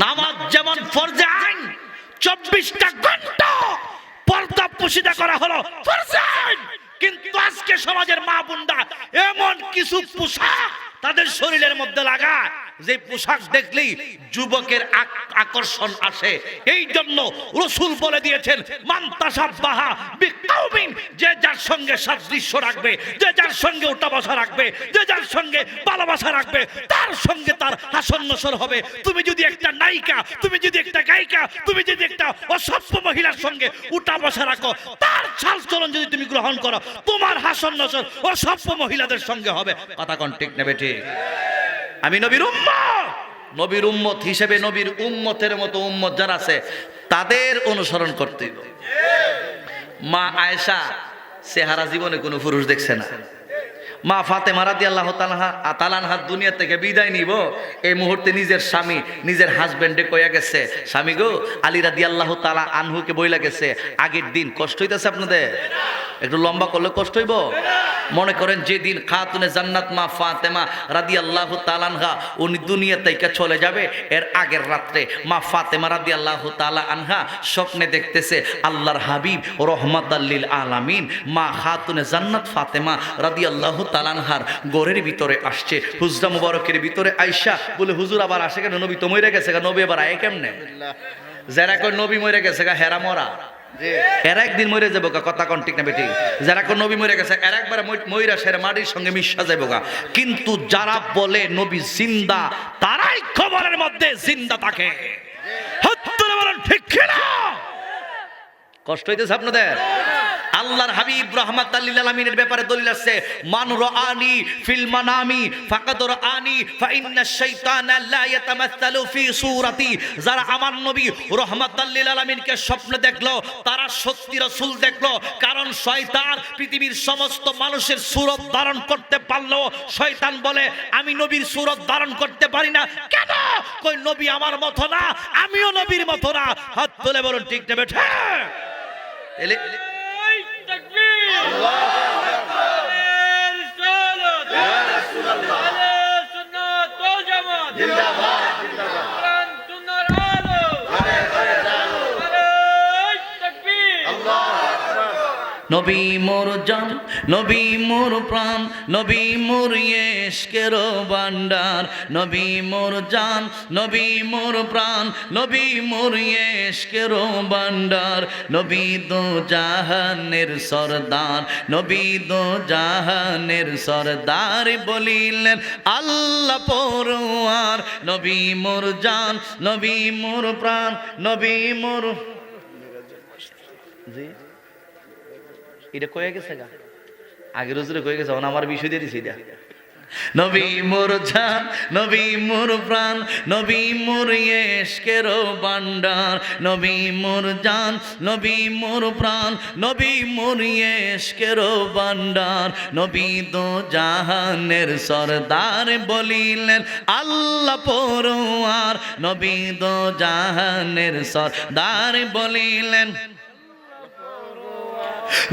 নামাজ যেমন ফরজে আইন, 24টা ঘন্টা পর্দা পুশিদা করা হলো ফরজে আইন। কিন্তু আজকে সমাজের মা বোনরা এমন কিছু পোশাক তাদের শরীরের মধ্যে লাগায় যে পোশাক দেখলেই যুবকের আকর্ষণ আসে। এই জন্য রাসূল বলে দিয়েছেন, মান তাশাব্বাহা বিকাউমিন, যে যার সঙ্গে সাদৃশ্য রাখবে, যে যার সঙ্গে উঠা বসা রাখবে, যে যার সঙ্গে ভালোবাসা রাখবে, তার সঙ্গে তার হাসন নসর হবে। তুমি যদি একটা নায়িকা, তুমি যদি একটা গায়িকা, তুমি যদি একটা অসভ্য মহিলার সঙ্গে উঠা বসা রাখো, তার চাল চলন যদি তুমি গ্রহণ করো, তোমার হাসন নসর অসভ্য মহিলাদের সঙ্গে হবে। কথা কোন ঠিক নেবে? ঠিক। আমি নবীর উম্মত হিসেবে নবীর উম্মতের মতো উম্মত যারা আছে তাদের অনুসরণ করতে হবে। মা আয়েশা চেহারা জীবনে কোনো পুরুষ দেখছে না। মা ফাতেমা রাদিয়াল্লাহু তাআলা আনহা দুনিয়া থেকে বিদায় নিব, এই মুহূর্তে নিজের স্বামী, নিজের হাজবেন্ডে কইয়া গেছে, স্বামী গো, আলী রাদিয়াল্লাহু তাআলা আনহুকে বইলা গেছে, আগের দিন কষ্ট হইতেছে আপনাদের? একটু লম্বা করলে কষ্ট হইব। মনে করেন যেদিন খাতুনে জান্নাত মা ফাতেমা রাদিয়াল্লাহু তাআলা আনহা উনি দুনিয়া থেকে চলে যাবে, এর আগের রাত্রে মা ফাতেমা রাদিয়াল্লাহু তাআলা আনহা স্বপ্নে দেখতেছে আল্লাহর হাবিব রহমাতাল লিল আলামিন মা খাতুনে জান্নাত ফাতেমা রাদিয়াল্লাহু তাআলা আনহার ঘরের ভিতরে আসছে। হুজরা মুবারকের ভিতরে আয়েশা বলে, হুজুর আবার আসে কেন? নবী তো মরে গেছে, নবী আবার আয় কেমনে? যারা কই নবী মরে গেছে হেরা মরা, এর একদিন মরে যাবো গা, কথা কোন ঠিক না বেঠিক? যারা কোন নবী মরে গেছে এর একবার মইরা সেরা মাটির সঙ্গে মিশা যাবো গা। কিন্তু যারা বলে নবী জিন্দা, তারাই খবরের মধ্যে জিন্দা থাকে। হত্যা বলেন ঠিক কিনা? কষ্ট হইতেছে আপনাদের? আল্লাহর হাবিব রাহমাতাল লিল আলামিনের ব্যাপারে দলিল আছে, মান রাআনি ফিল মানামি ফাকাদ রাআনি ফা ইন্নাশ শাইতানা লা ইয়াতামাসসালু ফি সূরাতি। যারা আমার নবী রাহমাতাল লিল আলামিনকে স্বপ্নে দেখলো তারা সত্যি রাসূল দেখলো, কারণ শয়তান পৃথিবীর সমস্ত মানুষের সূরত ধারণ করতে পারলো, শয়তান বলে আমি নবীর সূরত ধারণ করতে পারি না। কেন? কই নবী আমার মতো না, আমিও নবীর মতো না। হাত তুলে বলুন ঠিক না বেঠা? এলে নবী মোর জান, নবী মোর প্রাণ, নবী মোর ইশকের ভান্ডার, নবী মোর জান, নবী মোর প্রাণ, নবী মোর ইশকের ভান্ডার, নবী দো জাহানের সরদার, নবী দো জাহানের সরদার বলিলেন আল্লাহ পরওয়ার। নবী মোর জান, নবী মোর প্রাণ, নবী মোর জি এটা কয়ে গেছে গা, আগের হুজুরে কয়ে গেছে, আমার বিষয় দিয়ে দিছি এটা। নবী মোর জান, নবী মোর প্রাণ, নবী মোর ইশকের ভান্ডার, নবী মোর জান, নবী মোর প্রাণ, নবী মোর ইশকের ভান্ডার, নবী দো জাহানের সরদার বলিলেন আল্লাহ পরওয়ার। নবী দো জাহানের সরদার বলিলেন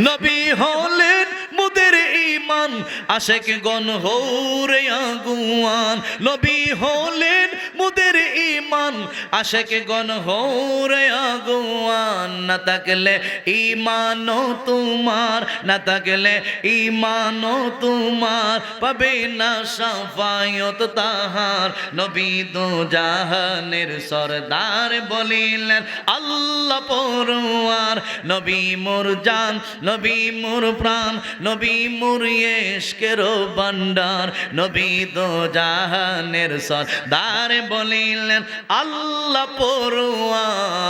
নবী হলেন মুদের ঈমান, আশিক গণ হৌরে আগুয়ান। নবী হলেন মুদের ঈমান, আশিক গণ হৌরে আগুয়ান। না থাকলে ঈমানও তোমার, না থাকলে ঈমানও তোমার, পাবে না শাফায়াত তাহার। নবী দো জাহানের সরদার বলিলেন আল্লাহ পরওয়ার। নবী মোর জান, নবী মোর প্রাণ, নবী মোর ইশকের ভান্ডার, নবী দো জাহানের সরদার বলিলেন আল্লাহ পরওয়ার।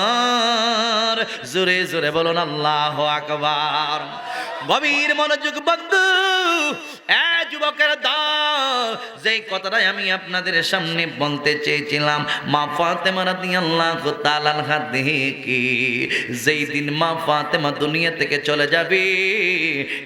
জোরে জোরে বলুন আল্লাহু আকবার। গভীর মনোযোগ বন্ধু, যুবকের দল, যেই কথাটাই আমি আপনাদের সামনে বলতে চেয়েছিলাম, মা ফাতেমা রাদিয়াল্লাহু তাআলা আনহা দেখি যেই দিন মা ফাতেমা দুনিয়া থেকে চলে যাবে,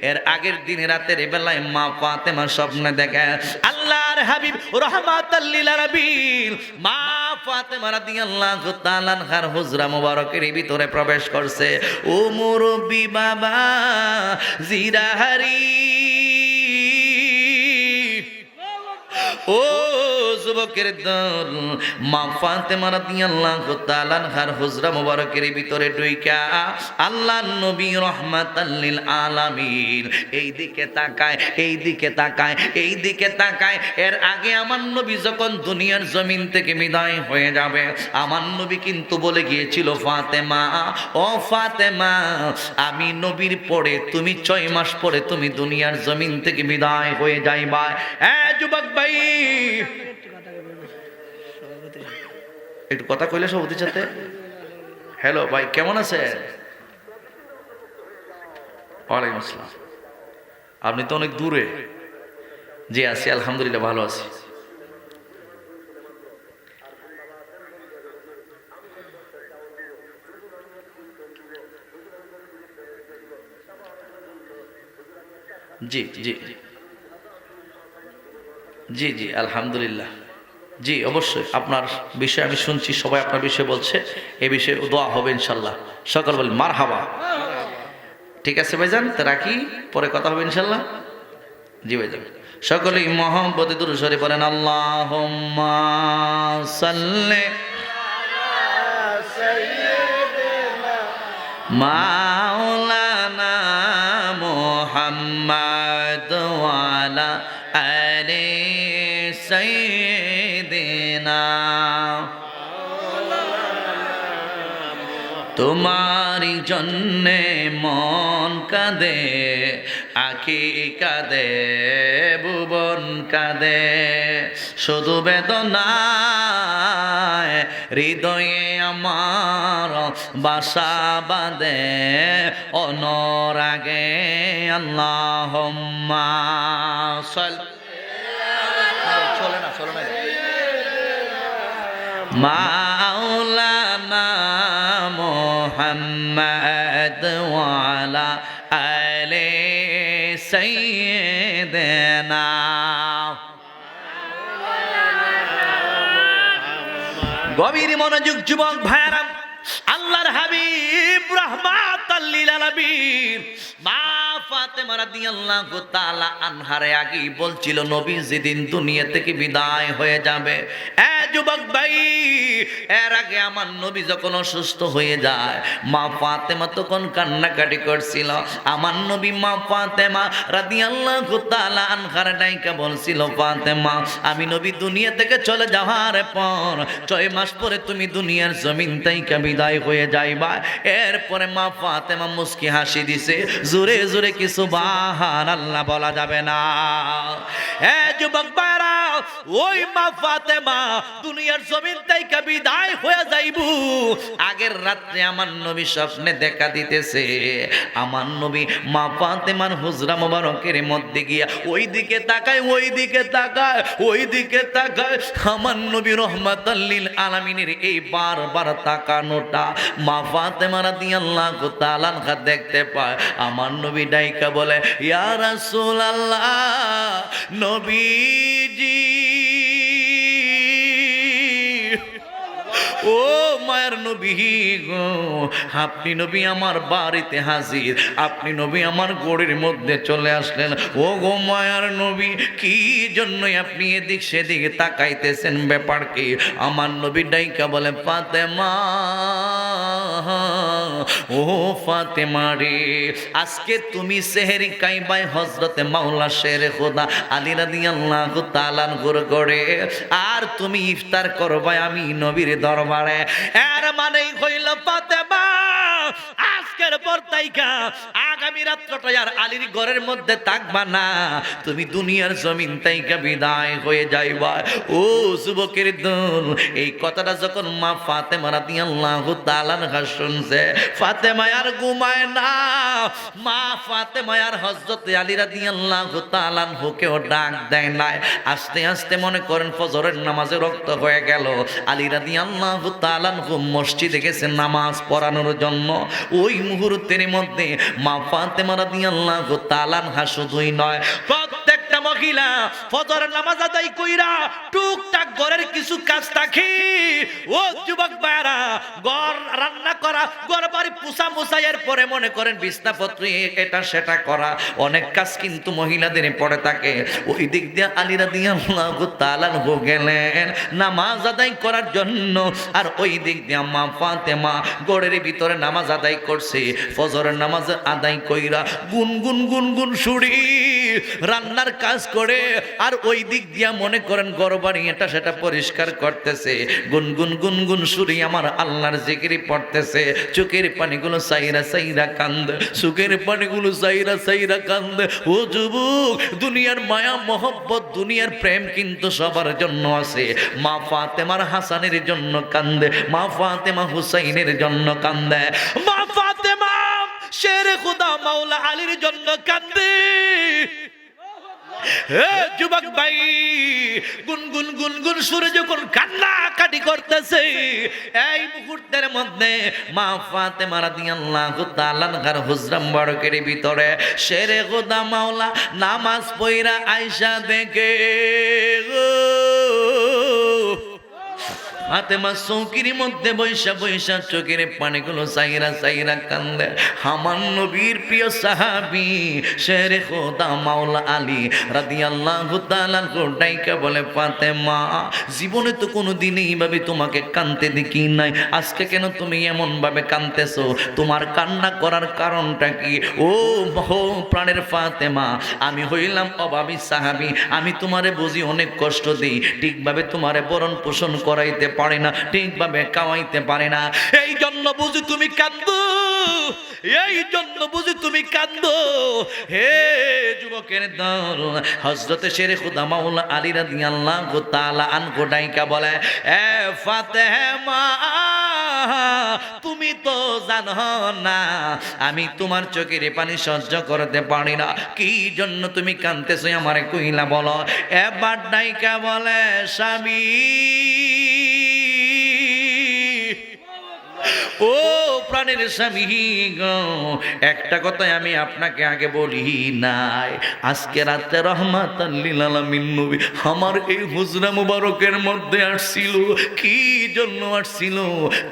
এর আগের দিন রাতের বেলায় মা ফাতেমা স্বপ্নে দেখে আল্লাহর হাবিব রাহমাতাল লিল আলামিন মা ফাতেমা রাদিয়াল্লাহু তাআলা আনহার হুজরা মুবারকের ভিতরে প্রবেশ করছে। ও মুরব্বি বাবা জিরাহারি, ও যুবকের দল, মা ফাতেমা রাদিয়াল্লাহু তাআলা আনহার হুজরা মুবারকের ভিতরে ঢুইকা আল্লাহর নবী রাহমাতাল লিল আলামিন এই দিকে তাকায়, এই দিকে তাকায়, এই দিকে তাকায়। এর আগে আমার নবী যখন দুনিয়ার জমিন থেকে বিদায় হয়ে যাবে, আমার নবী কিন্তু বলে গিয়েছিল, ফাতেমা, ও ফাতেমা, আমি নবীর পরে তুমি 6 মাস পরে তুমি দুনিয়ার জমিন থেকে বিদায় হয়ে যাইবা। যুবক ভাই একটু কথা কইলে সভাপতির সাথে। হ্যালো ভাই, কেমন আছেন? ওয়ালাইকুম আসসালাম। আপনি তো অনেক দূরে। জি আছি, আলহামদুলিল্লাহ ভালো আছি। জি জি জি জি আলহামদুলিল্লাহ। জি অবশ্যই আপনার বিষয়ে আমি শুনছি, সবাই আপনার বিষয়ে বলছে, এ বিষয়ে দোয়া হবে ইনশাল্লাহ। সকল বলেন মারহাবা। ঠিক আছে ভাইজান, তো রাখি, পরে কথা হবে ইনশাল্লাহ। জি ভাইজান, সকলেই মহব্বতে দুরূদ শরীফ পড়েন। আল্লাহুম্মা সাল্লি মাওলানা মুহাম্মদ ওয়া আলা আলি সাইয়্যিদিনা। তোমারি জন্যে মন কাঁদে, আখি কাঁদে, ভুবন কাঁদে, শুধু বেদনায় হৃদয়ে আমার বাসা বাঁধে অনুরাগে। আল্লাহুম্মা চলে না মাওলানা মুহাম্মদ ওয়া আলা আলি সাইয়্যিদিনা। গভীর মনোযোগ যুবক ভাইরা, আল্লাহর হাবিব রাহমাতাল লিল আলামিন মা ফাতেমা রাদিয়াল্লাহু তাআলা আনহারে আগেই বলছিল নবী যেদিন দুনিয়া থেকে বিদায় হয়ে যাবে, যুবক ভাই, এর আগে আমার নবী যখন অসুস্থ হয়ে যায়, মা ফাতেমা তখন কান্নাকাটি করছিল। আমার নবী মা ফাতেমা রাদিয়াল্লাহু তাআলা আনহার ডাইকা বলছিল, ফাতেমা, আমি নবী দুনিয়া থেকে চলে যাওয়ার পর 6 মাস পরে তুমি দুনিয়ার জমিন থেকে বিদায় হয়ে যাইবা। এরপরে মা ফাতেমা মুস্কি হাসি দিছে, জোরে জোরে কি সুবহানাল্লাহ বলা যাবে না? যুবক ভাইরা, ওই মা ফাতেমা দুনিয়ার জমিন থেকে বিদায় হয়ে যাইবু, আগের রাত্রে আমার নবী স্বপ্নে দেখা দিতেছে। আমার নবী মা ফাতেমার হুজরা মোবারকের মধ্যে গিয়া ওই দিকে তাকায়, ওই দিকে তাকায়, ওই দিকে তাকায়। আমার নবী রহমাতাল লিল আলামিনের এই বারবার তাকানোটা মা ফাতেমা রাদিয়াল্লাহু তাআলা আনহা দেখতে পায়। আমার নবী ডাইকা বলে, ইয়া রাসূলুল্লাহ, নবীজি, ও মায়ের নবী গো, আপনি নবী আমার বাড়িতে হাজির, আপনি নবী আমার গড়ের মধ্যে চলে আসলেন। ও গো মায়ের নবী, কি জন্য আপনি এদিক সেদিক তাকাইতেছেন, ব্যাপার কি? আমার নবী ডাইকা বলে, ফাতেমা, ও ফাতেমা রে, আজকে তুমি সেহরি কাইবাই হযরতে মাওলা শেরে খোদা আলী রাদিয়াল্লাহু তাআলা আনহুর গড়ে, আর তুমি ইফতার করবাই আমি নবীর দরবারে। এর মানেই হইল ফাতেমা, আজকের পর তাইকা আগামী রাত্রটা আর আলীর ঘরের মধ্যে থাকবা না, তুমি দুনিয়ার জমিন তাইকা বিদায় হয়ে যাইবা। ও যুবকের দল, এই কথাটা যখন মা ফাতেমা রাদিয়াল্লাহু তাআলা আনহা শুনছে, ফাতেমা আর ঘুমায় না। মা ফাতেমা আর হযরত আলী রাদিয়াল্লাহু তাআলা আনহুকেও ডাক দেয় নাই। আস্তে আস্তে মনে করেন ফজরের নামাজে রক্ত হয়ে গেল। আলী রাদিয়াল্লাহু তাআলা আনহু মসজিদে গেছেন নামাজ পড়ানোর জন্য। ওই মুহূর্তের মধ্যে মা ফাতেমা রাদিয়াল্লাহু তাআলা আনহা শুধুই নয়, প্রত্যেকটা মহিলা ফজরের নামাজ আদায় কইরা টুকটাক ঘরের কিছু কাজ থাকে। ও যুবক ভাইরা, ঘর রান্না করা, ঘর বাড়ি পুছা মুছাইয়ের পরে মনে করেন বিছনাপত্র এটা সেটা করা, অনেক কাজ কিন্তু মহিলাদের পড়ে থাকে। ওই দিক দিয়ে আলী রাদিয়াল্লাহু তাআলা আনহু গেলেন নামাজ আদায় করার জন্য, আর ওই দিক দিয়ে মা ফাতেমা ঘরের ভিতরে নামাজ আদায় করছে। ফজরের নামাজ আদায় কইরা গুনগুন গুনগুন সুরি রান্নার কাজ করে, আর ওই দিক দিয়া মনে করেন ঘরবাড়ি এটা সেটা পরিষ্কার করতেছে। গুনগুন গুনগুন সুরি আমার আল্লাহর জিকিরি পড়তেছে। চোখের পানিগুলো সাইরা সাইরা কান্দে, চোখের পানিগুলো সাইরা সাইরা কান্দে। ও যুবক, দুনিয়ার মায়া মহব্বত, দুনিয়ার প্রেম কিন্তু সবার জন্য আছে। মা ফাতেমার হাসানের জন্য কান্দে, মা ফাতেমা হুসাইনের জন্য কান্দে, মা ফাতেমা শেরে খুদা মাওলা আলীর জন্য কান্দে। যুবক ভাই, গুনগুন গুনগুন সুরে যখন কান্নাকাটি করতেছে, এই মুহূর্তের মধ্যে মা ফাতেমা রাদিয়াল্লাহু তাআলা আনহার হুজরা মুবারকের ভিতরে শেরে খুদা মাওলা নামাজ পড়া আয়েশা দেখে ফাতেমা চৌকির মধ্যে বৈশা বৈশা চোখের পানিগুলো চাইরা চাইরা কান্দে। আমার নবীর প্রিয় সাহাবী শেরে খোদা মাওলা আলী রাদিয়াল্লাহু তাআলা ডাইকা বলে, ফাতেমা জীবনে তো কোনোদিন এইভাবে তোমাকে কাঁদতে দেখি নাই, আজকে কেন তুমি এমন ভাবে কাঁদতেছো? তোমার কান্না করার কারণটা কি? ও বহু প্রাণের ফাতেমা, আমি হইলাম অভাবী সাহাবী, আমি তোমারে বুঝি অনেক কষ্ট দিই, ঠিকভাবে তোমারে বরণ পোষণ করাইতে পারি না, ঠিকভাবে খাওয়াইতে পারি না, এই জন্য বুঝি তুমি কাঁদো, এই জন্য বুঝি তুমি কাঁদো। হে যুবকের দল, হযরতে শেরে খুদা মাওলা আলী রাদিয়াল্লাহু তাআলা আনহু ডাইকা বলে, এ ফাতেমা তুমি তো জানো না আমি তোমার চোখের পানি সহ্য করতে পারি না, কি জন্য তুমি কাঁদতেছো আমারে কইলা বলো। এবার ডাইকা বলে, স্বামী ও প্রাণের স্বামী গো, একটা কথাই আমি আপনাকে আগে বলি নাই, আজকে রাতে রহমাতাল লিল আলামিন নবী আমার এই হুজরা মুবারকের মধ্যে আসছিল। কি জন্য আসছিল?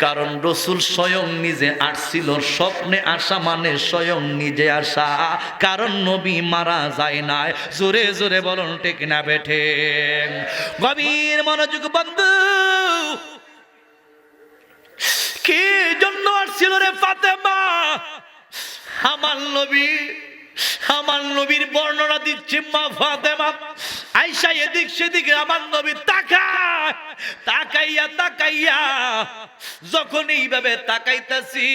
কারণ রাসূল স্বয়ং নিজে আসছিল। স্বপ্নে আসা মানে স্বয়ং নিজে আসা, কারণ নবী মারা যায় না। জোরে জোরে বলুন ঠিক না বেঠে? গভীর মনোযোগ বন্ধু, কি জন্য আসছিল রে ফাতেমা? আমার নবী, আমার নবীর বর্ণনা দিচ্ছে মা ফাতেমা। আয়েশা এদিক সেদিক আমার নবী তাকায়, তাকাইয়া তাকাইয়া যখন এইভাবে তাকাইতাছি,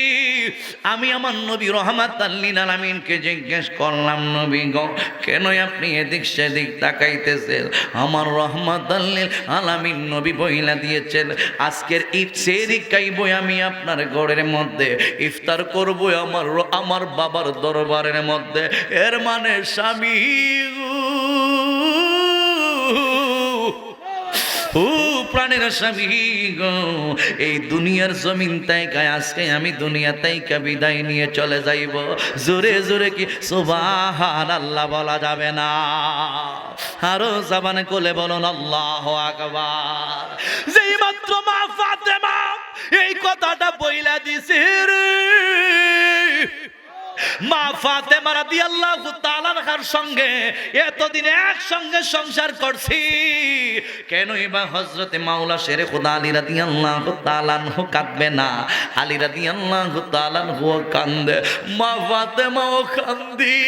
আমি আমার নবী রহমাতাল লিল আলামিনকে জিজ্ঞেস করলাম, নবী গো কেন আপনি এদিক সেদিক তাকাইতেছেন? আমার রহমাতাল লিল আলামিন নবী বইলা দিয়েছেন, আজকের ইফতারি খাইবো আমি আপনার ঘরের মধ্যে, ইফতার করবো আমার বাবার দরবারের মধ্যে। এর মানে স্বামী ও প্রাণের স্বামী গো, এই দুনিয়ার জমিন তাইকায় আজকে আমি দুনিয়া তাইকা বিদায় নিয়ে চলে যাইব। জোরে জোরে কি সুবহানাল্লাহ বলা যাবে না? আরো জবানে কোলে বলুন আল্লাহু আকবার। যেই মাত্র মা ফাতেমা এই কথাটা বইলা দিছে রে, মা ফাতেমা রাদিয়াল্লাহু তাআলা আনহার সঙ্গে এতদিন একসঙ্গে সংসার করছি, কেনই বা হযরতে মাওলা শেরে খুদা আলী রাদিয়াল্লাহু তাআলা আনহু কাঁদবে না? আলী রাদিয়াল্লাহু তাআলা আনহু কান্দে, মা ফাতেমাও কান্দি।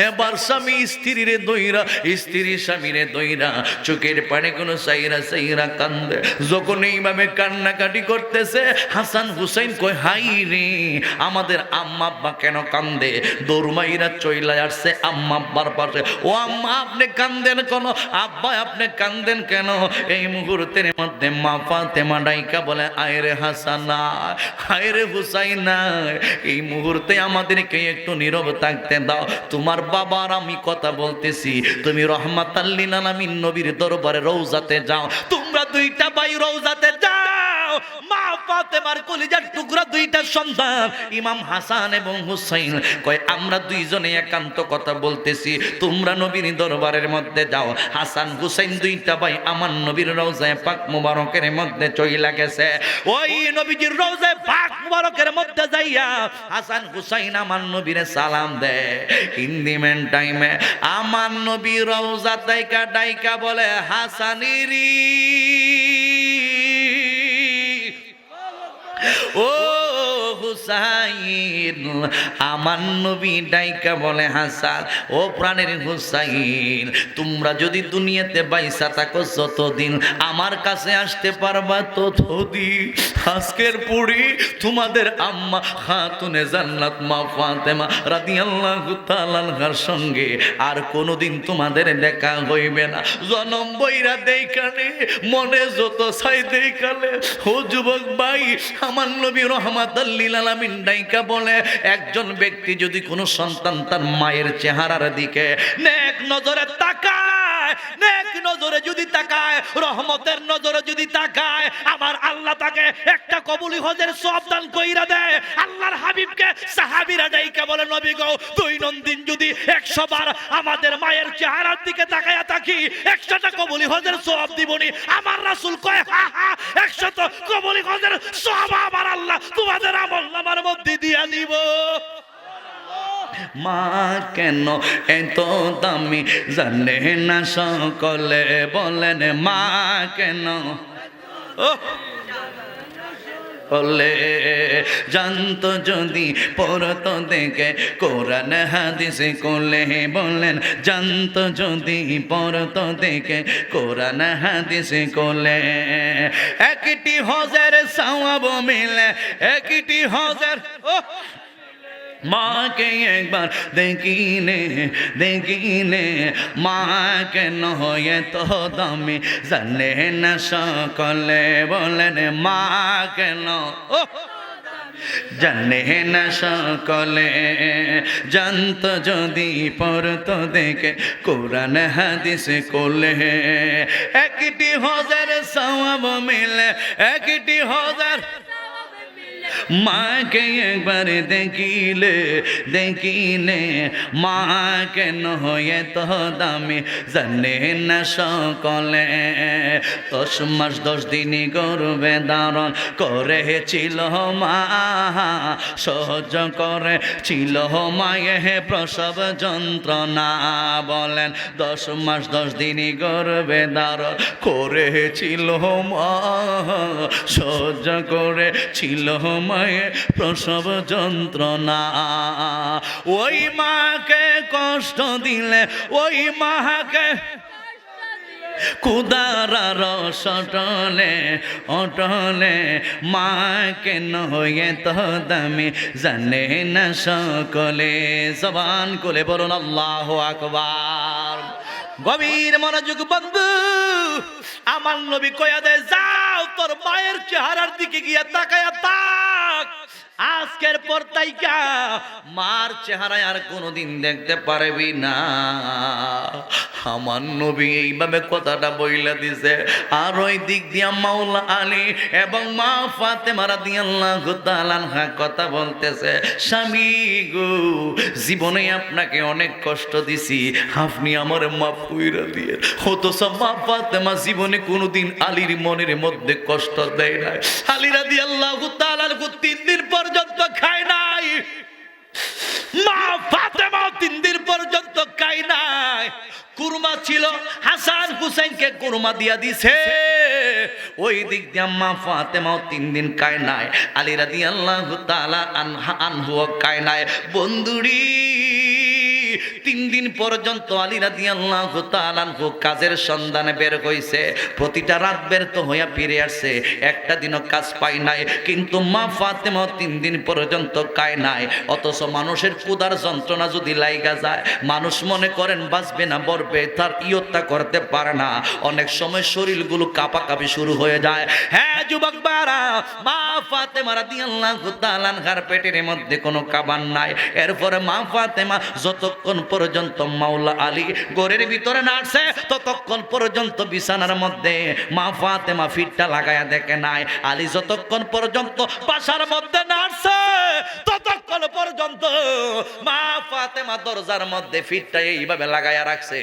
এবার স্বামী স্ত্রীরে দইরা, স্ত্রী স্বামীরে দইরা চোখের পানি কোনো চাইরা চাইরা কান্দে। যখন এইভাবে কান্নাকাটি করতেছে, হাসান হুসাইন কয়, হাই রে আমাদের আম্মা আব্বা কেন কান্দে? দৌড়মাইরা চইলা আসছে আম্মা আব্বার পাশে, ও আম্মা আপনি কান্দেন কেন? আব্বা আপনি কান্দেন কেন? এই মুহূর্তের মধ্যে মা ফাতেমা ডাইকা বলে, আয়রে হাসানা, আয়রে হুসাইনা, এই মুহূর্তে আমাদেরকে একটু নীরব থাকতে দাও, তোমার বাবার আমি কথা বলতেছি, তুমি রহমাতাল লিল আলামিন নবীর দরবারে রওজাতে যাও, তোমরা দুইটা ভাই রওজাতে যাও। মা ফাতেমার কলিজার টুকরা দুইটা সন্তান ইমাম হাসান এবং হুসাইন কয়, আমরা দুইজনে একান্ত কথা বলতেছি, তোমরা নবীর দরবারের মধ্যে যাও। হাসান হুসাইন দুইটা ভাই আমার নবীর রওজায়ে পাক মুবারকের মধ্যে চইলা গেছে। ওই নবীজির রওজায়ে পাক মুবারকের মধ্যে যাইয়া হাসান হুসাইন আমার নবীরে সালাম দেয়। ইন দি মেন টাইমে আমার নবী রওজা দাইকা ডাইকা বলে, হাসানিরি ও হুসাইন। আমার নবী ডাইকা বলে, হাসান ও প্রাণের হুসাইন, তোমরা যদি দুনিয়াতে বাইসা থাকো যতদিন, আমার কাছে আসতে পারবা ততদিন। আজকের পরে তোমাদের আম্মা খাতুনে জান্নাত মা ফাতেমা রাদিয়াল্লাহু তাআলা আনহার সঙ্গে আর কোনোদিন তোমাদের দেখা হইবে না। জনম বইরা দেইখানে মনে যত চাই দেইখালে। ও যুবক ভাই, আমার নবী রহমাতাল লিল আলামিন ডাইকা বলে, একজন ব্যক্তি যদি কোনো সন্তান তার মায়ের চেহারার দিকে নেক নজরে তাকায়, নেক নজরে যদি তাকায়, রহমতের নজরে যদি তাকায়, আমার আল্লাহ তাকে একটা কবুলি হজের সওয়াব দান কইরা দেয়। আল্লাহর হাবিবকে সাহাবীরা ডাইকা বলে, নবী গো, দৈনন্দিন যদি 100 বার আমাদের মায়ের চেহারার দিকে তাকায়া থাকি, 100টা কবুলি হজের সওয়াব দিবনি। আমার রাসূল কয়, হা হা, 100 কবুলি হজের সওয়াব আমার আল্লাহ তোমাদের আমলনামার মধ্যে দিয়া দিব। মা কেন এত দামি জানে না সকলে, বলেন মা কেন বলে, জানতো যদি পড়তো দেখে কোরআন হাদিস কোলে, বলেন জানতো যদি পড়তো দেখে কোরআন হাদিস কোলে। একটি হজের সওয়াব মিলে, একটি হজের মাকে একবার দেখিলে, দেখিলে মা কেন হয় তো দামি জানে না সকলে, বলেন মা কেন জানে না সকলে, জানতো যদি পড়তো দেখে কোরআন হাদিস কোলে। একটি হজের সওয়াব মিলে, একটি হজের মাকে একবার দেখিলে, দেখিলে মা কেন হয়ে তো দামি জানে না সকলে। 10 মাস 10 দিনই গর্ভে ধারণ করেছিল মা, সহ্য করেছিল মায়ে প্রসব যন্ত্রণা, বলেন 10 মাস 10 দিনই গর্ভে ধারণ করেছিল মা, সহ্য করেছিল মায়ে প্রসব যন্ত্রণা। ওই মাকে কষ্ট দিলে, ওই মাকে কুদারার সটলে অটলে মা কেন হয়ে তো দামি জানে না সকলে। জবান করে বলুন আল্লাহু আকবার। গভীর মনোযোগ বন্ধু, আমার নবী কয়া দেয়, যাও তোর মায়ের চেহারার দিকে গিয়া তাকায়া তাক, আজকের পর তাইকা মার চেহারায় আর কোনোদিন দেখতে পারবি না। আমার নবী এইভাবে কথাটা বইলা দিছে। আর ওই দিক দিয়া মাওলা আলী এবং মা ফাতেমা রাদিয়াল্লাহু তাআলা আনহা কথা বলতেছে, স্বামী গো, জীবনে আপনাকে অনেক কষ্ট দিছি, আপনি আমার মাফ কইরা দিয়ে। অথচ মা ফাতেমা জীবনে কোনোদিন আলীর মনের মধ্যে কষ্ট দেয় নাই। আলী রাদিয়াল্লাহু তাআলা 3 দিন পর্যন্ত খায় নাই, মা ফাতেমা 3 দিন পর্যন্ত খায় নাই। কুরমা ছিল, হাসান হুসাইনকে কুরমা দিয়া দিছে। ওই দিক দিয়ে মা ফাতেমাও 3 দিন খায় নাই, আলী রাদিয়াল্লাহু তাআলা আনহু খায় নাই। বন্ধুরি 3 দিন পর্যন্ত আলী রাদিয়াল্লাহু তাআলা আনহু কাজের সন্ধানে বের হইছে। প্রতিটা রাত বের তো হইয়া ফিরে আসছে, একটা দিনও কাজ পাই নাই। কিন্তু মা ফাতেমা 3 দিন পর্যন্ত খায় নাই। অথচ মানুষের ক্ষুধার যন্ত্রণা যদি লাইগা যায়, মানুষ মনে করেন বাঁচবে না মরবে, তার ইয়ত্তা করতে পারে না। অনেক সময় শরীরগুলো কাঁপাকাঁপি শুরু হয়ে যায়। হ্যাঁ যুবক বারা, মা ফাতেমা রাদিয়াল্লাহু তাআলা আনহার পেটের মধ্যে কোনো কাবার নাই। এরপরে মা ফাতেমা যতক্ষণ পর্যন্ত মাওলা আলী ঘরের ভিতরে নাড়ছে, ততক্ষণ পর্যন্ত বিছানার মধ্যে মা ফাতেমা ফিটটা লাগায়া দেখে নাই। আলী যতক্ষণ পর্যন্ত বাসার মধ্যে নাড়ছে, ততক্ষণ পর্যন্ত মা ফাতেমা দরজার মধ্যে ফিটটা এইভাবে লাগায়া রাখছে,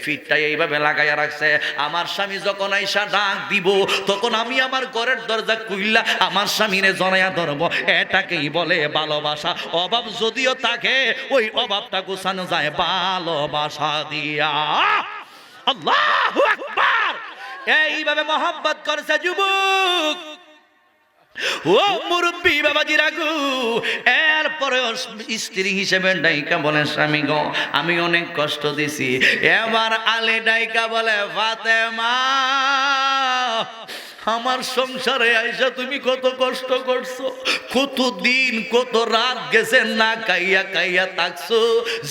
ফিটটা এইভাবে লাগায়া রাখছে। আমার স্বামী যখন আইসা ডাক দিব, তখন আমি আমার ঘরের দরজা খুইলা আমার স্বামীরে জড়াইয়া ধরবো। এটাকেই বলে ভালোবাসা। অভাব যদিও থাকে, ওই অভাবটা গোছানো যায় ভালোবাসা দিয়া। আল্লাহু আকবার। এইভাবে মহব্বত করছে যুবক। ও মুরব্বী বাবাজি রাগু, এরপরে স্ত্রী হিসেবে ডাইকা বলে, স্বামী গো, আমি অনেক কষ্ট দিছি। এবার আলী ডাইকা বলে, ফাতেমা, আমার সংসারে আইসা তুমি কত কষ্ট করছো, কত দিন কত রাত গেছে না খাইয়া খাইয়া থাকছো,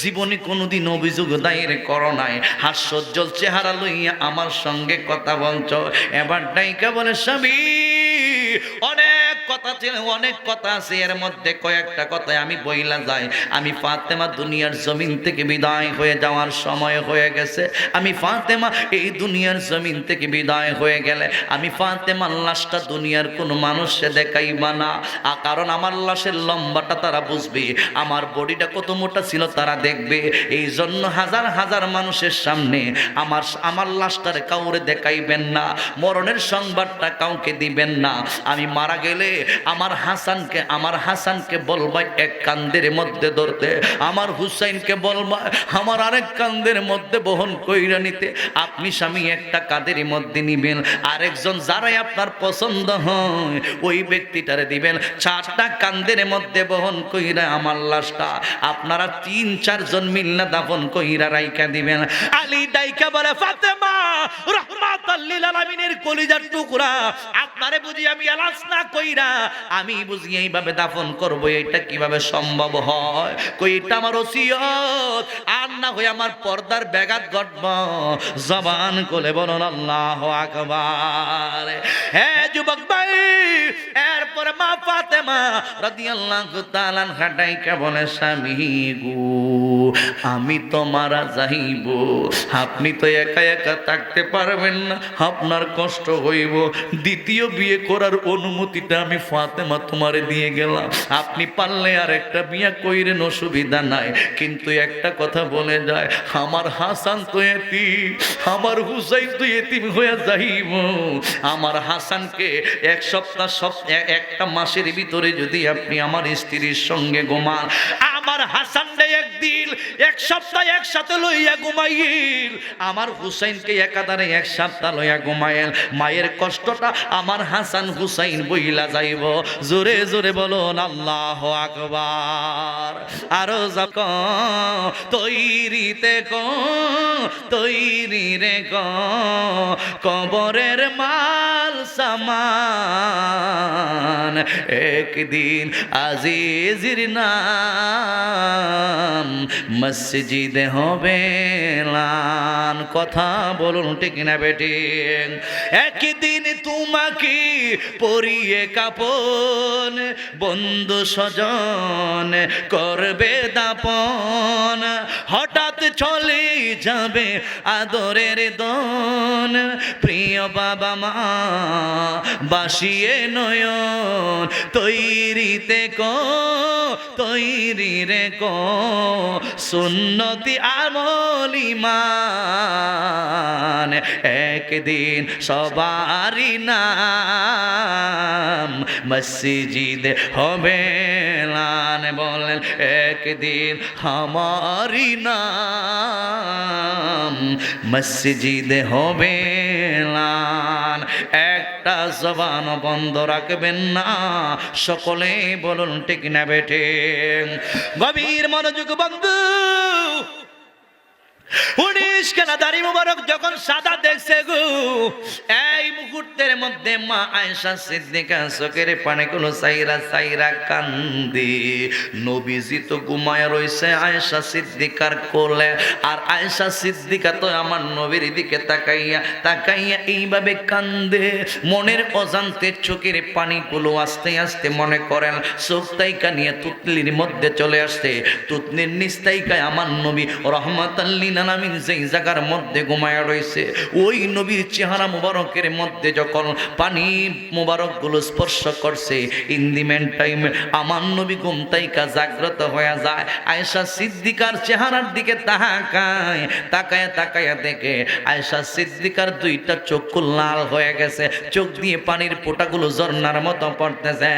জীবনে কোনোদিন অভিযোগ দায়ের করো নাই, হাস্যোজ্জ্বল চেহারা লইয়া আমার সঙ্গে কথা বলছো। এবার ডাইকা বলে, স্বামী, অনেক কথা ছিল, অনেক কথা আছে, এর মধ্যে কয়েকটা কথায় আমি বইলা যাই। আমি ফাতেমা দুনিয়ার জমিন থেকে বিদায় হয়ে যাওয়ার সময় হয়ে গেছে। আমি ফাতেমা এই দুনিয়ার জমিন থেকে বিদায় হয়ে গেলে আমি ফাতেমার লাশটা দুনিয়ার কোনো মানুষে দেখাইবা না। কারণ আমার লাশের লম্বাটা তারা বুঝবে, আমার বডিটা কত মোটা ছিল তারা দেখবে। এই জন্য হাজার হাজার মানুষের সামনে আমার লাশটার কাউরে দেখাইবেন না, মরণের সংবাদটা কাউকে দিবেন না। আমি মারা গেলে আমার হাসানকে বলবা এক কান্দের মধ্যে ধরতে, আমার হুসাইনকে বলবা আমার আরেক কান্দের মধ্যে বহন কইরা নিতে। আপনি স্বামী একটা কাঁধের মধ্যে নিবেন, আরেকজন যারাই আপনার পছন্দ হয় ওই ব্যক্তিটারে দিবেন। 4টা কান্দের মধ্যে বহন কইরা আমার লাশটা আপনারা 3-4 জন মিল্লা দাফন কইরা রাইকা দিবেন। আলী ডাইকা বলে, ফাতেমা রাহমাতাল লিল আলামিনের কলিজার টুকরা, আপনারে বুঝি আমি এলাচ না কইরা আমি বুঝি এইভাবে দাফন করব, এটা কিভাবে সম্ভব হয়? কই এটা আমার ওসিয়ত, আর না হই আমার পর্দার ব্যাঘাত ঘটব। জবান কোলে বলুন আল্লাহু আকবার। হে যুবক ভাই, এরপর মা ফাতেমা রাদিয়াল্লাহু তাআলা আনহা ডাইকা বলে, স্বামী গো আমি তো মারা যাইব, আপনি তো একা একা থাকতে পারবেন না, আপনার কষ্ট হইব। দ্বিতীয় বিয়ে করার অনুমতিটা আমি ফাতেমা তোমারে দিয়ে গেলাম, আপনি পারলে আর একটা বিয়ে কইরেন, অসুবিধা নাই। কিন্তু একটা কথা বলে যায়, আমার হাসান তো এতিম, আমার হুসাইন তো এতিম হয়ে যাইব। আমার হাসানকে একটা মাসের ভিতরে যদি আপনি আমার স্ত্রীর সঙ্গে ঘুমান, আমার হাসানকে একদিন এক সপ্তাহ একসাথে লইয়া ঘুমাইল, আমার হুসাইনকে একাধারে এক সপ্তাহ লইয়া ঘুমাইল, মায়ের কষ্টটা আমার হাসান হুসাইন বইলা যাইব। জোরে জোরে বলুন আল্লাহু আকবার। আরো যাক তৈরিতে তৈরি রে কবরের মাল সামান, একদিন আজিজির নাম মসজিদে হবে লান। কথা বলুন ঠিক না বেটি? একদিন তোমাকে পরিয়ে কাপন, বন্ধু স্বজন করবে দাপন, হঠাৎ চলে যাবে আদরের দন, প্রিয় বাবা মা বাসিয়ে নয়ন, তৈরিতে তৈরি রে সুন্নতি আমল ঈমান, একদিন সবারই নাম মসজিদ হবে লান। বলেন একদিন আমারই নাম মসজিদ হবে লান। একটা জবান বন্ধ রাখবেন না, সকলে বলুন ঠিক না বেঠে? গভীর মনোযোগ বন্ধু, 19 খানা দাড়ি মুবারক যখন সাদা দেখছে গো, এই মুহূর্তের মধ্যে মা আয়েশা সিদ্দিকা চোখের পানিগুলো চাইরা কান্দি। নবীজি তো ঘুমায় রইছে আয়েশা সিদ্দিকার কোলে, আর আয়েশা সিদ্দিকা তো আমার নবীর দিকে তাকাইয়া এইভাবে কান্দে। মনের অজান্তে চোখের পানিগুলো আস্তে আস্তে মনে করেন চোখ তাইকা নিয়ে তুতলির মধ্যে চলে আসছে। তুতলির নিচ তাইকায় আমার নবী রহমাতাল লিল আলামিন যেই জায়গার মধ্যে ঘুমায়া রয়েছে, ওই নবীর চেহারা মুবারকের মধ্যে যখন পানি মুবারক গুলো স্পর্শ করছে, ইন দি মেন টাইম আমার নবী ঘুম তাইকা জাগ্রত হয়ে যায়। আয়েশা সিদ্দিকার চেহারার দিকে তাকায় দেখে আয়েশা সিদ্দিকার 2টা চক্ষু লাল হয়ে গেছে, চোখ দিয়ে পানির ফোঁটাগুলো ঝর্ণার মতো পড়তেছে।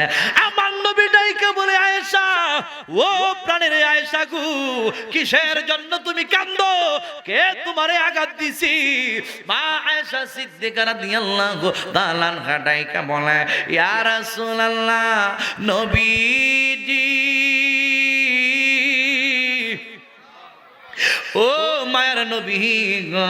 আমার নবী ডাইকা বলে, আয়েশা ও প্রাণের আয়েশা গো, কিসের জন্য তুমি কান্দো? কে তোমারে আঘাত দিছি? মা আয়েশা সিদ্দিকা রাদিয়াল্লাহু তাআলা আনহা ডাইকা বলে, ইয়া রাসূলুল্লাহ, নবীজি ও মায়ের নবী গো,